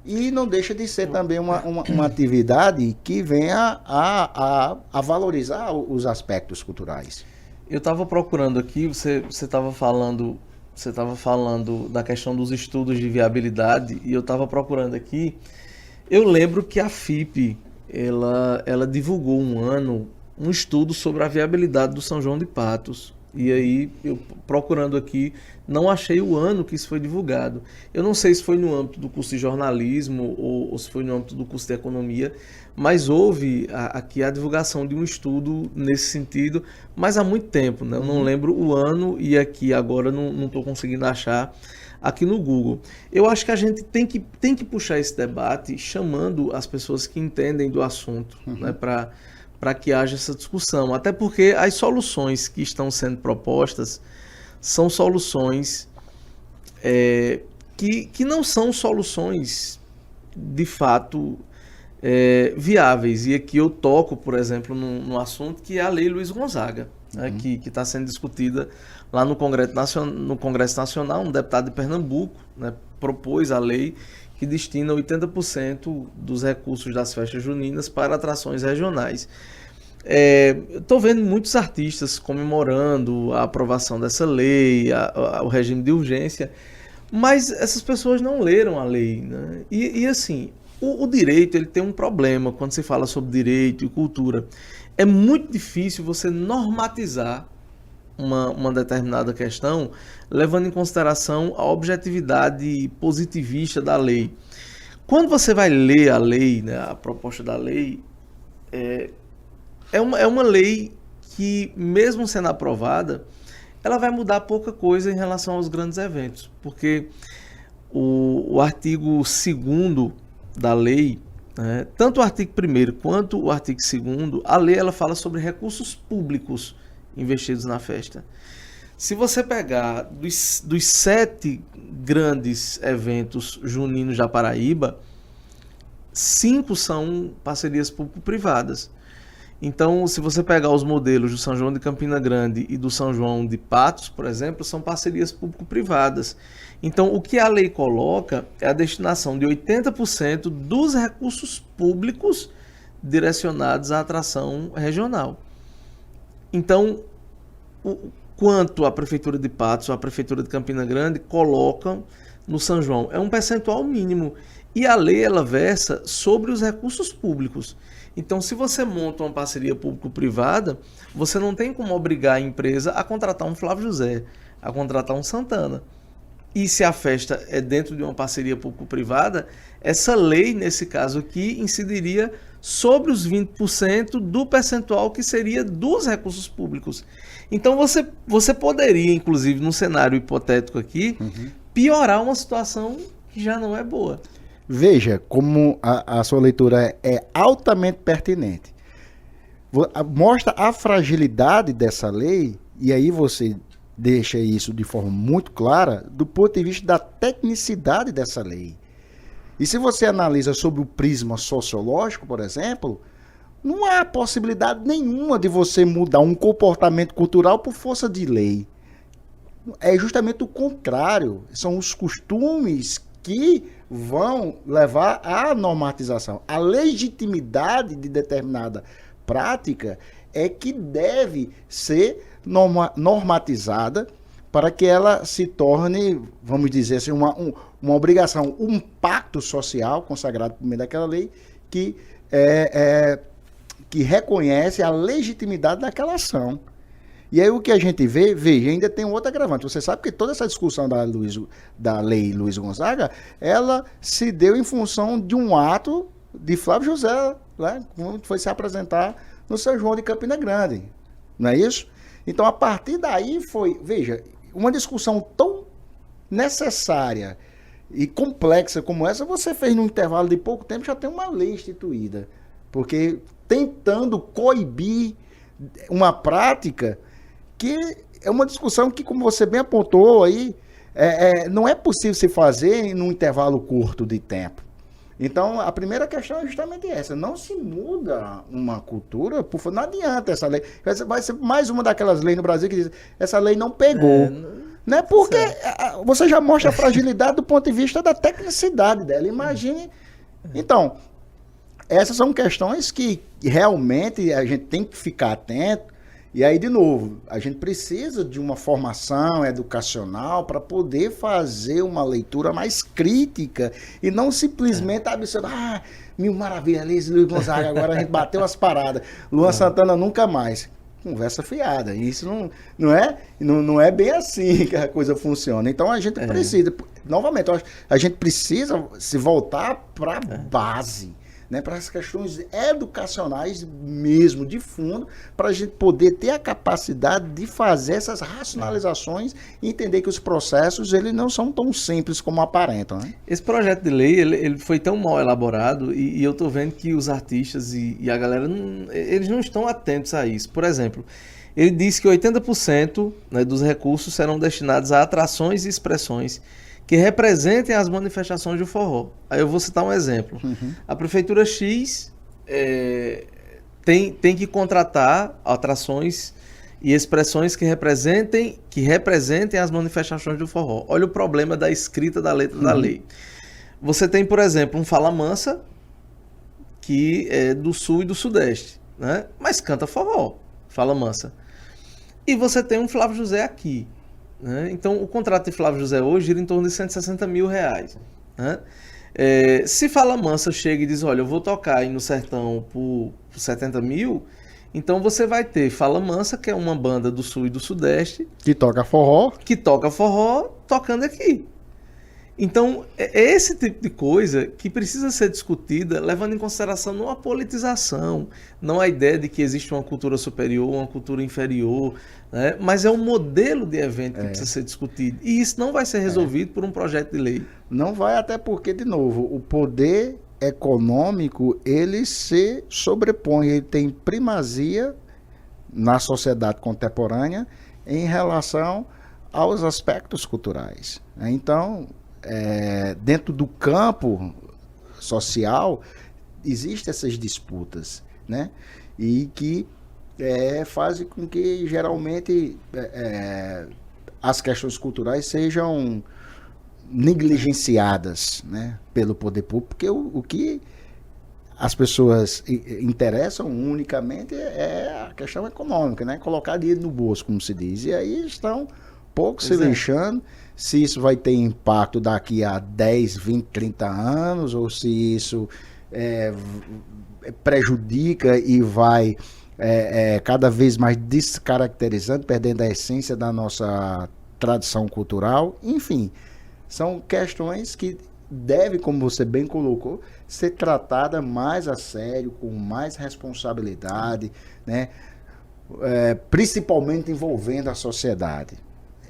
e não deixa de ser também uma atividade que venha a valorizar os aspectos culturais. Eu estava procurando aqui, você estava falando da questão dos estudos de viabilidade, e eu estava procurando aqui. Eu lembro que a FIP ela divulgou um estudo sobre a viabilidade do São João de Patos. E aí, eu procurando aqui, não achei o ano que isso foi divulgado. Eu não sei se foi no âmbito do curso de jornalismo ou se foi no âmbito do curso de economia, mas houve aqui a divulgação de um estudo nesse sentido, mas há muito tempo, né? Eu não lembro o ano e aqui agora não estou conseguindo achar aqui no Google. Eu acho que a gente tem que puxar esse debate chamando as pessoas que entendem do assunto, né, para que haja essa discussão. Até porque as soluções que estão sendo propostas são soluções que não são soluções de fato viáveis. E aqui eu toco, por exemplo, num assunto que é a Lei Luiz Gonzaga, né, que está sendo discutida lá no Congresso Nacional. Um deputado de Pernambuco, né, propôs a lei que destina 80% dos recursos das festas juninas para atrações regionais. Estou vendo muitos artistas comemorando a aprovação dessa lei, o regime de urgência, mas essas pessoas não leram a lei, né? E assim, o direito ele tem um problema quando se fala sobre direito e cultura. É muito difícil você normatizar uma determinada questão, levando em consideração a objetividade positivista da lei. Quando você vai ler a lei, né, a proposta da lei, é uma lei que, mesmo sendo aprovada, ela vai mudar pouca coisa em relação aos grandes eventos, porque o artigo 2º da lei, né, tanto o artigo 1º quanto o artigo 2º, a lei ela fala sobre recursos públicos investidos na festa. Se você pegar dos 7 grandes eventos juninos da Paraíba, 5 são parcerias público-privadas. Então, se você pegar os modelos do São João de Campina Grande e do São João de Patos, por exemplo, são parcerias público-privadas. Então, o que a lei coloca é a destinação de 80% dos recursos públicos direcionados à atração regional. Então, quanto a Prefeitura de Patos ou a Prefeitura de Campina Grande colocam no São João? É um percentual mínimo. E a lei ela versa sobre os recursos públicos. Então, se você monta uma parceria público-privada, você não tem como obrigar a empresa a contratar um Flávio José, a contratar um Santana. E se a festa é dentro de uma parceria público-privada, essa lei, nesse caso aqui, incidiria sobre os 20% do percentual que seria dos recursos públicos. Então, você poderia, inclusive, num cenário hipotético aqui, piorar uma situação que já não é boa. Veja como a sua leitura é altamente pertinente. Mostra a fragilidade dessa lei, e aí você deixa isso de forma muito clara do ponto de vista da tecnicidade dessa lei. E se você analisa sobre o prisma sociológico, por exemplo, não há possibilidade nenhuma de você mudar um comportamento cultural por força de lei. É justamente o contrário. São os costumes que vão levar à normatização. A legitimidade de determinada prática é que deve ser normatizada para que ela se torne, vamos dizer assim, uma obrigação, um pacto social consagrado por meio daquela lei que reconhece a legitimidade daquela ação. E aí o que a gente vê, veja, ainda tem um outro agravante. Você sabe que toda essa discussão da lei Luiz Gonzaga, ela se deu em função de um ato de Flávio José, né, quando foi se apresentar no São João de Campina Grande. Não é isso? Então, a partir daí foi, veja, uma discussão tão necessária e complexa como essa, você fez num intervalo de pouco tempo, já tem uma lei instituída. Porque tentando coibir uma prática que é uma discussão que, como você bem apontou aí, não é possível se fazer num intervalo curto de tempo. Então, a primeira questão é justamente essa. Não se muda uma cultura, não adianta essa lei. Vai ser mais uma daquelas leis no Brasil que diz essa lei não pegou. Né? Porque você já mostra a fragilidade do ponto de vista da tecnicidade dela. Imagine. Então, essas são questões que realmente a gente tem que ficar atento. E aí, de novo, a gente precisa de uma formação educacional para poder fazer uma leitura mais crítica e não simplesmente absorver, mil maravilhas, Luiz Gonzaga, agora a gente bateu as paradas, Luan Santana nunca mais. Conversa fiada, isso não é bem assim que a coisa funciona. Então a gente precisa, novamente, a gente precisa se voltar para a base. Né, para as questões educacionais mesmo, de fundo, para a gente poder ter a capacidade de fazer essas racionalizações e entender que os processos eles não são tão simples como aparentam. Né? Esse projeto de lei ele foi tão mal elaborado e eu estou vendo que os artistas e a galera, eles não estão atentos a isso. Por exemplo, ele diz que 80%, né, dos recursos serão destinados a atrações e expressões que representem as manifestações do forró. Aí eu vou citar um exemplo. A Prefeitura X tem que contratar atrações e expressões que representem as manifestações do forró. Olha o problema da escrita da letra da lei. Você tem, por exemplo, um Fala Mansa, que é do Sul e do Sudeste, né? Mas canta forró, Fala Mansa. E você tem um Flávio José aqui. Né? Então, o contrato de Flávio José hoje gira em torno de R$160 mil. Né? Se Fala Mansa chega e diz, olha, eu vou tocar aí no sertão por 70 mil, então você vai ter Fala Mansa, que é uma banda do Sul e do Sudeste, que toca forró tocando aqui. Então, é esse tipo de coisa que precisa ser discutida, levando em consideração não a politização, não a ideia de que existe uma cultura superior, uma cultura inferior, né? Mas é um modelo de evento que precisa ser discutido. E isso não vai ser resolvido por um projeto de lei. Não vai, até porque, de novo, o poder econômico, ele se sobrepõe, ele tem primazia na sociedade contemporânea em relação aos aspectos culturais. Então, dentro do campo social, existem essas disputas, né? E que fazem com que, geralmente, as questões culturais sejam negligenciadas, né, pelo poder público, porque o que as pessoas interessam unicamente é a questão econômica, né? Colocar dinheiro no bolso, como se diz. E aí estão pouco se lixando se isso vai ter impacto daqui a 10, 20, 30 anos, ou se isso prejudica e vai cada vez mais descaracterizando, perdendo a essência da nossa tradição cultural. Enfim, são questões que devem, como você bem colocou, ser tratada mais a sério, com mais responsabilidade, né? Principalmente envolvendo a sociedade.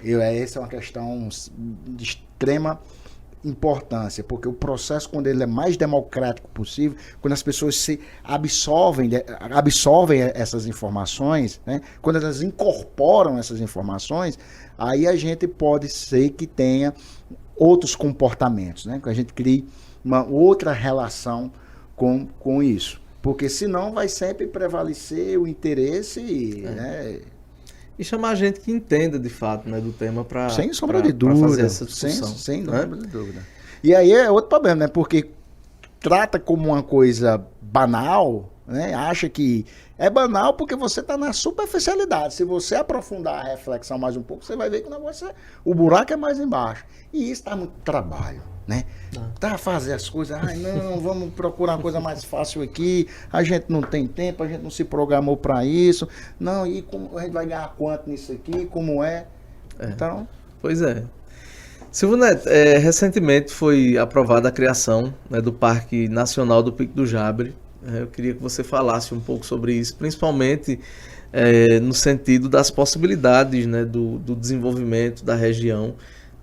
Essa é uma questão de extrema importância, porque o processo, quando ele é mais democrático possível, quando as pessoas se absorvem essas informações, né? Quando elas incorporam essas informações, aí a gente pode ser que tenha outros comportamentos, né? Que a gente crie uma outra relação com isso, porque senão vai sempre prevalecer o interesse, né? E chamar gente que entenda de fato, né, do tema para sem sombra de dúvida, fazer essa discussão. Sem sombra de dúvida. E aí é outro problema, né? Porque trata como uma coisa banal, né? Acha que é banal porque você está na superficialidade. Se você aprofundar a reflexão mais um pouco, você vai ver que o buraco é mais embaixo. E isso dá muito trabalho. né? Tá, fazer as coisas, não, vamos procurar uma coisa mais fácil aqui, a gente não tem tempo, a gente não se programou para isso, não, e como a gente vai ganhar quanto nisso aqui, como é? Então... Pois é. Silvio Neto, recentemente foi aprovada a criação, né, do Parque Nacional do Pico do Jabre. Eu queria que você falasse um pouco sobre isso, principalmente no sentido das possibilidades, né, do desenvolvimento da região,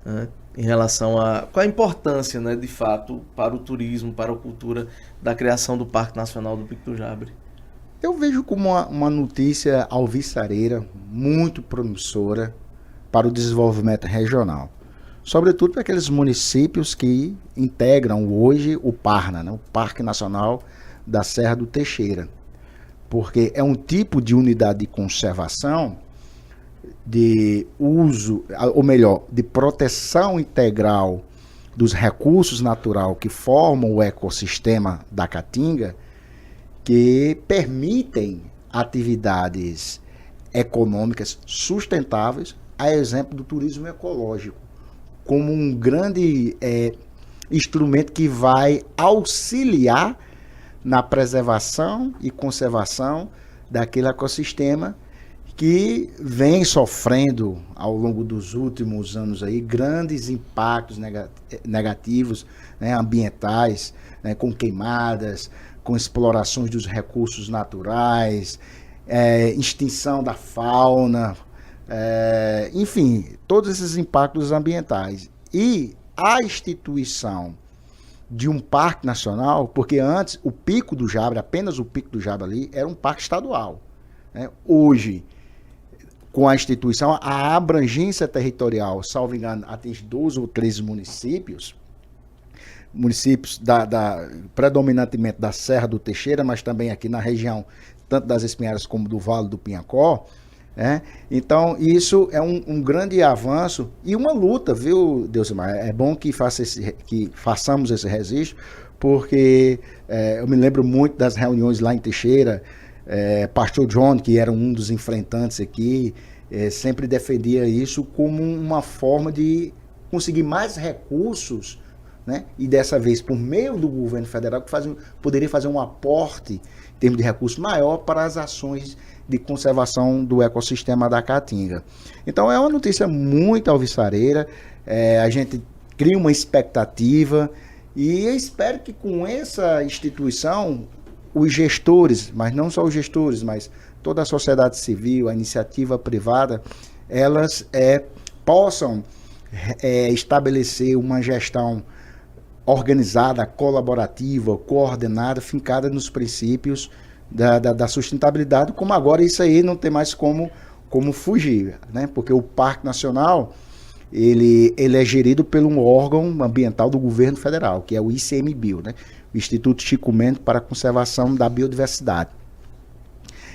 né, em relação a qual a importância, né, de fato, para o turismo, para a cultura da criação do Parque Nacional do Pico do Jabre. Eu vejo como uma notícia alvissareira, muito promissora para o desenvolvimento regional. Sobretudo para aqueles municípios que integram hoje o PARNA, né, o Parque Nacional da Serra do Teixeira. Porque é um tipo de unidade de conservação, de uso, ou melhor, de proteção integral dos recursos naturais que formam o ecossistema da Caatinga, que permitem atividades econômicas sustentáveis, a exemplo do turismo ecológico, como um grande instrumento que vai auxiliar na preservação e conservação daquele ecossistema que vem sofrendo ao longo dos últimos anos aí grandes impactos negativos, né, ambientais, né, com queimadas, com explorações dos recursos naturais, extinção da fauna, enfim, todos esses impactos ambientais. E a instituição de um parque nacional, porque antes o Pico do Jabre, apenas o Pico do Jabre ali, era um parque estadual, né? Hoje, com a instituição, a abrangência territorial, salvo engano, atinge 12 ou 13 municípios predominantemente da Serra do Teixeira, mas também aqui na região, tanto das Espinharas como do Vale do Pinhacó, né? Então, isso é um grande avanço e uma luta, viu, Deusimar? É bom que façamos esse registro, porque eu me lembro muito das reuniões lá em Teixeira. Pastor John, que era um dos enfrentantes aqui, sempre defendia isso como uma forma de conseguir mais recursos, né? E dessa vez, por meio do governo federal, que poderia fazer um aporte em termos de recursos maior para as ações de conservação do ecossistema da Caatinga. Então é uma notícia muito alvissareira, a gente cria uma expectativa e eu espero que com essa instituição os gestores, mas não só os gestores, mas toda a sociedade civil, a iniciativa privada, elas possam estabelecer uma gestão organizada, colaborativa, coordenada, fincada nos princípios da sustentabilidade, como agora isso aí não tem mais como fugir, né? Porque o Parque Nacional ele é gerido por um órgão ambiental do governo federal, que é o ICMBio, né? O Instituto Chico Mendes para a Conservação da Biodiversidade.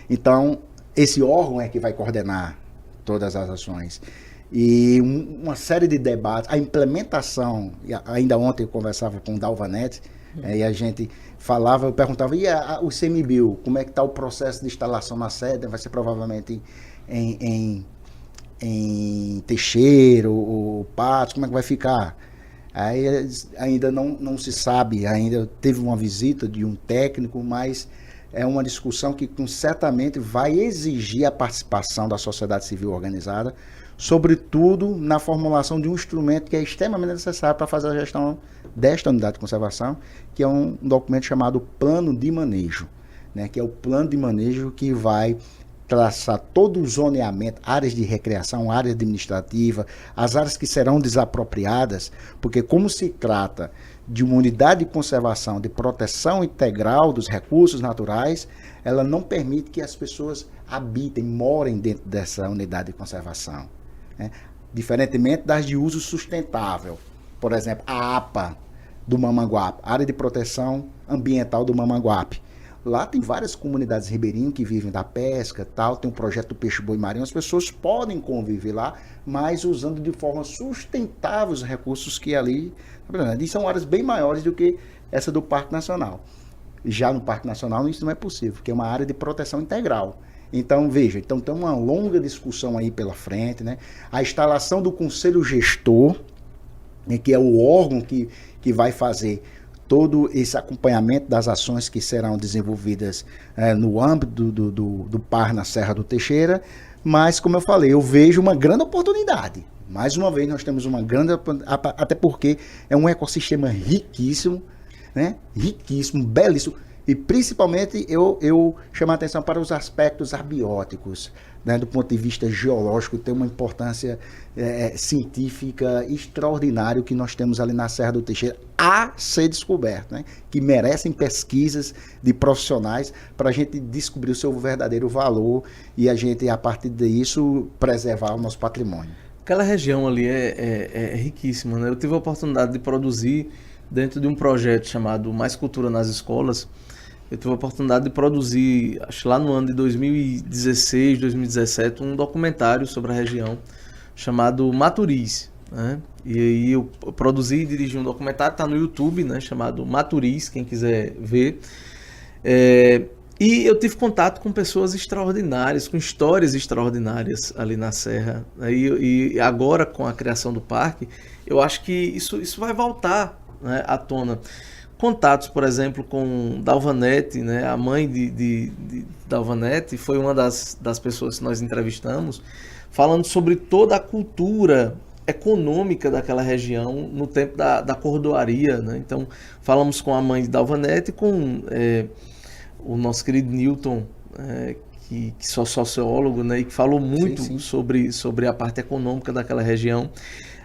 Então, esse órgão é que vai coordenar todas as ações. E uma série de debates, a implementação, ainda ontem eu conversava com o Dalvanete, e a gente falava, eu perguntava, e o ICMBio, como é que está o processo de instalação na sede? Vai ser provavelmente em Teixeira ou Patos, como é que vai ficar? Aí ainda não se sabe, ainda teve uma visita de um técnico, mas é uma discussão que certamente vai exigir a participação da sociedade civil organizada, sobretudo na formulação de um instrumento que é extremamente necessário para fazer a gestão desta unidade de conservação, que é um documento chamado Plano de Manejo, né, que é o plano de manejo que vai traçar todo o zoneamento, áreas de recreação, área administrativa, as áreas que serão desapropriadas, porque como se trata de uma unidade de conservação, de proteção integral dos recursos naturais, ela não permite que as pessoas habitem, morem dentro dessa unidade de conservação, né? Diferentemente das de uso sustentável. Por exemplo, a APA do Mamanguape, Área de Proteção Ambiental do Mamanguape. Lá tem várias comunidades ribeirinhas que vivem da pesca, tal, tem um projeto do peixe-boi marinho, as pessoas podem conviver lá, mas usando de forma sustentável os recursos que ali... E são áreas bem maiores do que essa do Parque Nacional. Já no Parque Nacional isso não é possível, porque é uma área de proteção integral. Então, veja, tem uma longa discussão aí pela frente, né? A instalação do Conselho Gestor, né, que é o órgão que vai fazer todo esse acompanhamento das ações que serão desenvolvidas no âmbito do PAR na Serra do Teixeira, mas, como eu falei, eu vejo uma grande oportunidade. Mais uma vez, nós temos uma grande, até porque é um ecossistema riquíssimo, né? Riquíssimo, belíssimo, e principalmente eu chamo a atenção para os aspectos abióticos, né? Do ponto de vista geológico, tem uma importância científica extraordinária que nós temos ali na Serra do Teixeira a ser descoberto, né? Que merecem pesquisas de profissionais para a gente descobrir o seu verdadeiro valor e a gente, a partir disso, preservar o nosso patrimônio. Aquela região ali é riquíssima, né? Eu tive a oportunidade de produzir dentro de um projeto chamado Mais Cultura nas Escolas. Eu tive a oportunidade de produzir, acho que lá no ano de 2016, 2017, um documentário sobre a região chamado Maturiz, né? E aí eu produzi e dirigi um documentário, está no YouTube, né? Chamado Maturiz, quem quiser ver. E eu tive contato com pessoas extraordinárias, com histórias extraordinárias ali na Serra. E agora, com a criação do parque, eu acho que isso vai voltar, né, à tona. Contatos, por exemplo, com Dalvanete, né, a mãe de Dalvanete, foi uma das pessoas que nós entrevistamos, falando sobre toda a cultura econômica daquela região no tempo da cordoaria, né? Então, falamos com a mãe de Dalvanete e com o nosso querido Newton, que sou sociólogo, né, e que falou muito sim. Sobre a parte econômica daquela região.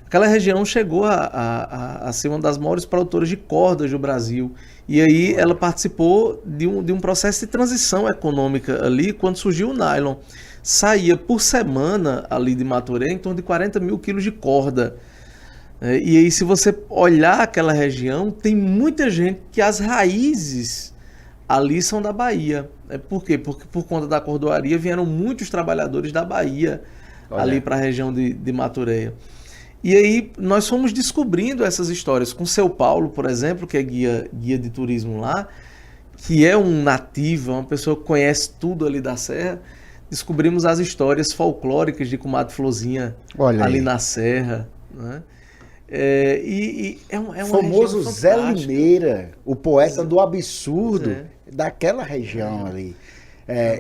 Aquela região chegou a ser uma das maiores produtoras de cordas do Brasil. E aí ela participou de um processo de transição econômica ali, quando surgiu o nylon. Saía por semana ali de Maturé em torno de 40 mil quilos de corda. E aí, se você olhar aquela região, tem muita gente que as raízes ali são da Bahia. Por quê? Porque por conta da cordoaria vieram muitos trabalhadores da Bahia ali para a região de Maturéia. E aí nós fomos descobrindo essas histórias com o Seu Paulo, por exemplo, que é guia de turismo lá, que é um nativo, uma pessoa que conhece tudo ali da Serra. Descobrimos as histórias folclóricas de Comadre Florzinha ali na Serra, né? É uma famoso Zé Limeira, o poeta do absurdo daquela região ali.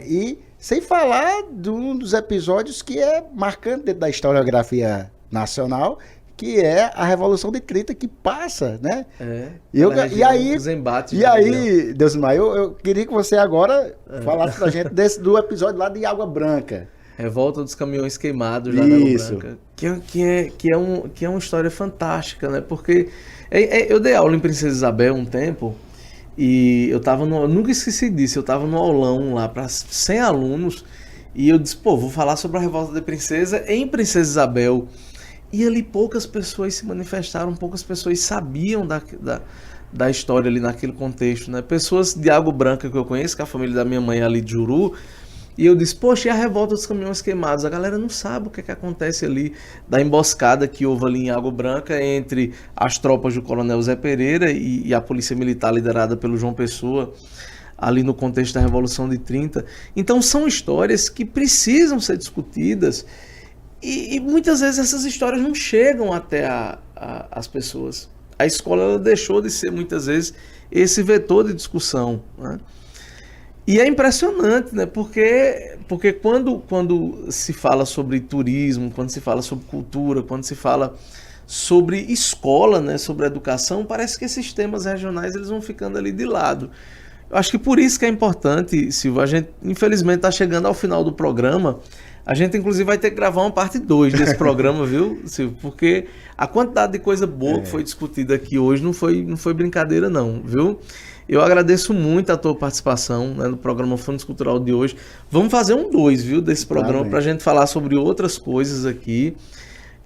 E sem falar de um dos episódios que é marcante dentro da historiografia nacional, que é a Revolução de 30 que passa, né? E aí, Deusimar, eu queria que você agora falasse pra gente do episódio lá de Água Branca. Revolta dos Caminhões Queimados lá na Água Branca. Que é uma história fantástica, né? Porque eu dei aula em Princesa Isabel um tempo e eu nunca esqueci disso, eu tava no aulão lá para 100 alunos e eu disse, vou falar sobre a Revolta da Princesa em Princesa Isabel. E ali poucas pessoas se manifestaram, poucas pessoas sabiam da história ali naquele contexto, né? Pessoas de Água Branca que eu conheço, que é a família da minha mãe ali de Juru, e eu disse, poxa, e a Revolta dos Caminhões Queimados? A galera não sabe o que acontece ali, da emboscada que houve ali em Água Branca entre as tropas do Coronel Zé Pereira e a Polícia Militar liderada pelo João Pessoa, ali no contexto da Revolução de 30. Então são histórias que precisam ser discutidas e muitas vezes essas histórias não chegam até as pessoas. A escola ela deixou de ser muitas vezes esse vetor de discussão, né? E é impressionante, né? Porque quando se fala sobre turismo, quando se fala sobre cultura, quando se fala sobre escola, né? Sobre educação, parece que esses temas regionais eles vão ficando ali de lado. Eu acho que por isso que é importante, Silvio, a gente infelizmente está chegando ao final do programa. A gente inclusive vai ter que gravar uma parte 2 desse programa, viu, Silvio? Porque a quantidade de coisa boa que foi discutida aqui hoje não foi brincadeira não, viu? Eu agradeço muito a tua participação, né, no programa Funis Cultural de hoje. Vamos fazer um 2, viu, desse programa para a gente falar sobre outras coisas aqui.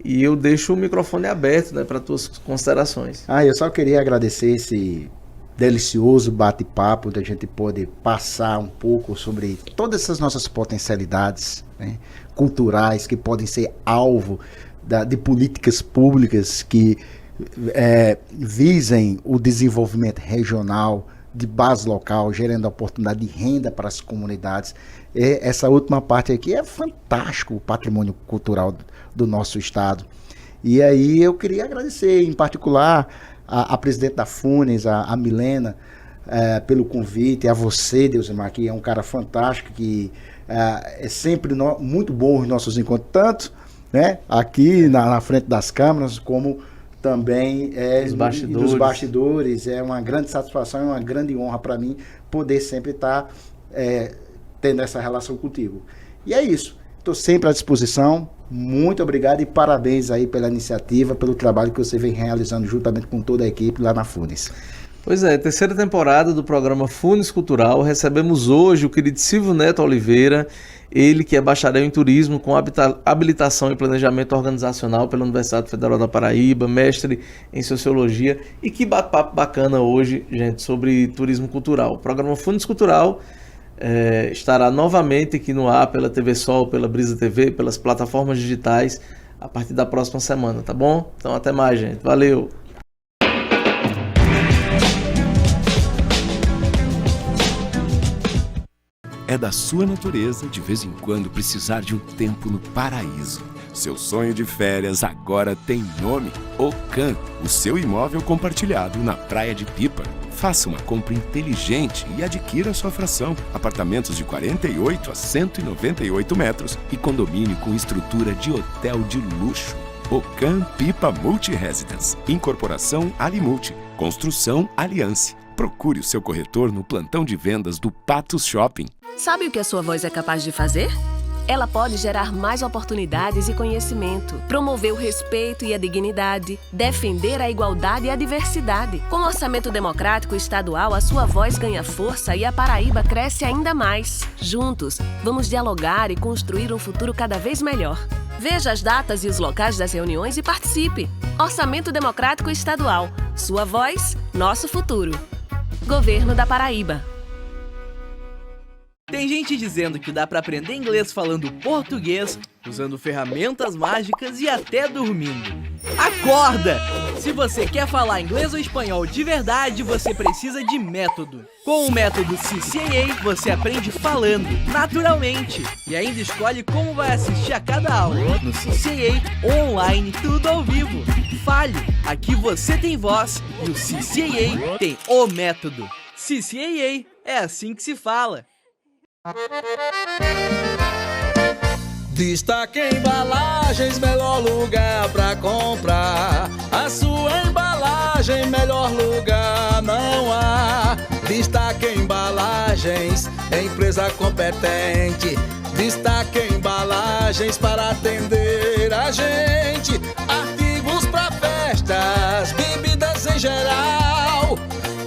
E eu deixo o microfone aberto, né, para tuas considerações. Eu só queria agradecer esse delicioso bate-papo da gente poder passar um pouco sobre todas essas nossas potencialidades, né, culturais que podem ser alvo de políticas públicas que visem o desenvolvimento regional, de base local, gerando oportunidade de renda para as comunidades. Essa última parte aqui é fantástico, o patrimônio cultural do nosso estado. E aí eu queria agradecer, em particular, a presidente da Funes, a Milena, pelo convite, a você, Deusimar, que é um cara fantástico, que é sempre muito bom os nossos encontros, tanto, né, aqui na frente das câmeras, como também nos bastidores. É uma grande satisfação e uma grande honra para mim poder sempre estar tendo essa relação contigo. E é isso. Estou sempre à disposição. Muito obrigado e parabéns aí pela iniciativa, pelo trabalho que você vem realizando juntamente com toda a equipe lá na Funes. Pois é, terceira temporada do programa Funes Cultural. Recebemos hoje o querido Silvio Neto Oliveira, ele que é bacharel em turismo com habilitação em planejamento organizacional pela Universidade Federal da Paraíba, mestre em sociologia. E que bate-papo bacana hoje, gente, sobre turismo cultural. O programa Funes Cultural estará novamente aqui no ar pela TV Sol, pela Brisa TV, pelas plataformas digitais a partir da próxima semana, tá bom? Então até mais, gente. Valeu! É da sua natureza, de vez em quando, precisar de um tempo no paraíso. Seu sonho de férias agora tem nome: Ocan, o seu imóvel compartilhado na Praia de Pipa. Faça uma compra inteligente e adquira sua fração. Apartamentos de 48 a 198 metros e condomínio com estrutura de hotel de luxo. Ocan Pipa Multi-Residence. Incorporação Alimulti. Construção Aliança. Procure o seu corretor no plantão de vendas do Patos Shopping. Sabe o que a sua voz é capaz de fazer? Ela pode gerar mais oportunidades e conhecimento, promover o respeito e a dignidade, defender a igualdade e a diversidade. Com o orçamento democrático estadual, a sua voz ganha força e a Paraíba cresce ainda mais. Juntos, vamos dialogar e construir um futuro cada vez melhor. Veja as datas e os locais das reuniões e participe. Orçamento Democrático Estadual. Sua voz, nosso futuro. Governo da Paraíba. Tem gente dizendo que dá pra aprender inglês falando português, usando ferramentas mágicas e até dormindo. Acorda! Se você quer falar inglês ou espanhol de verdade, você precisa de método. Com o método CCAA, você aprende falando, naturalmente, e ainda escolhe como vai assistir a cada aula. No CCAA, online, tudo ao vivo. Fale! Aqui você tem voz e o CCAA tem o método. CCAA, é assim que se fala. Destaque Embalagens, melhor lugar pra comprar. A sua embalagem, melhor lugar não há. Destaque Embalagens, é empresa competente. Destaque Embalagens para atender a gente. Artigos pra festas, bebidas em geral.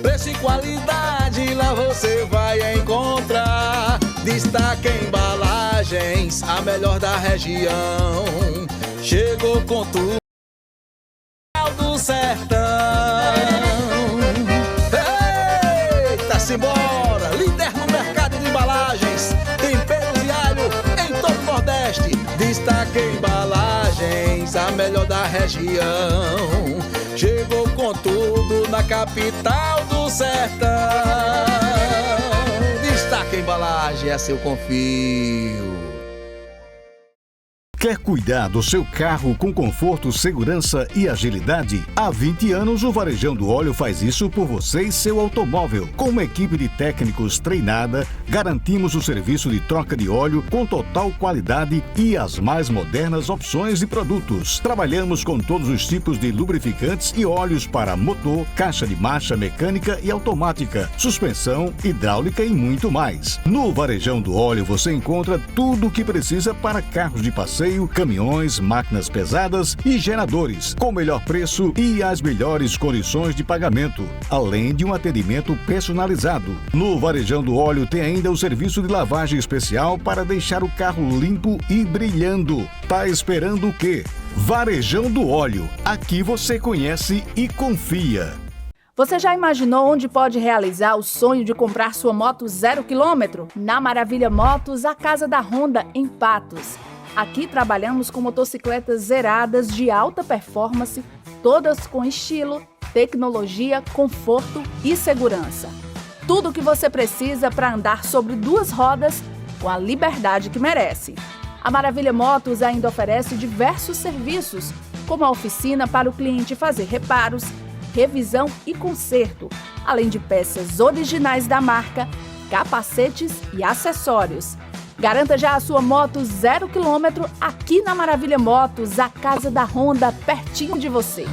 Preço e qualidade, lá você vai encontrar. Destaque Embalagens, a melhor da região. Chegou com tudo do sertão. Eita, simbora! Líder no mercado de embalagens. Temperos e alho em todo o Nordeste. Destaque Embalagens, a melhor da região. Chegou com tudo na capital do sertão. Destaque Embalagem, é seu confio. Quer cuidar do seu carro com conforto, segurança e agilidade? Há 20 anos, o Varejão do Óleo faz isso por você e seu automóvel. Com uma equipe de técnicos treinada, garantimos o serviço de troca de óleo com total qualidade e as mais modernas opções de produtos. Trabalhamos com todos os tipos de lubrificantes e óleos para motor, caixa de marcha mecânica e automática, suspensão, hidráulica e muito mais. No Varejão do Óleo você encontra tudo o que precisa para carros de passeio, caminhões, máquinas pesadas e geradores, com o melhor preço e as melhores condições de pagamento, além de um atendimento personalizado. No Varejão do Óleo tem ainda o serviço de lavagem especial para deixar o carro limpo e brilhando. Tá esperando o quê? Varejão do Óleo. Aqui você conhece e confia. Você já imaginou onde pode realizar o sonho de comprar sua moto 0 km? Na Maravilha Motos, a casa da Honda, em Patos. Aqui trabalhamos com motocicletas zeradas de alta performance, todas com estilo, tecnologia, conforto e segurança. Tudo o que você precisa para andar sobre duas rodas com a liberdade que merece. A Maravilha Motos ainda oferece diversos serviços, com uma oficina para o cliente fazer reparos, revisão e conserto, além de peças originais da marca, capacetes e acessórios. Garanta já a sua moto 0 km aqui na Maravilha Motos, a casa da Honda, pertinho de você.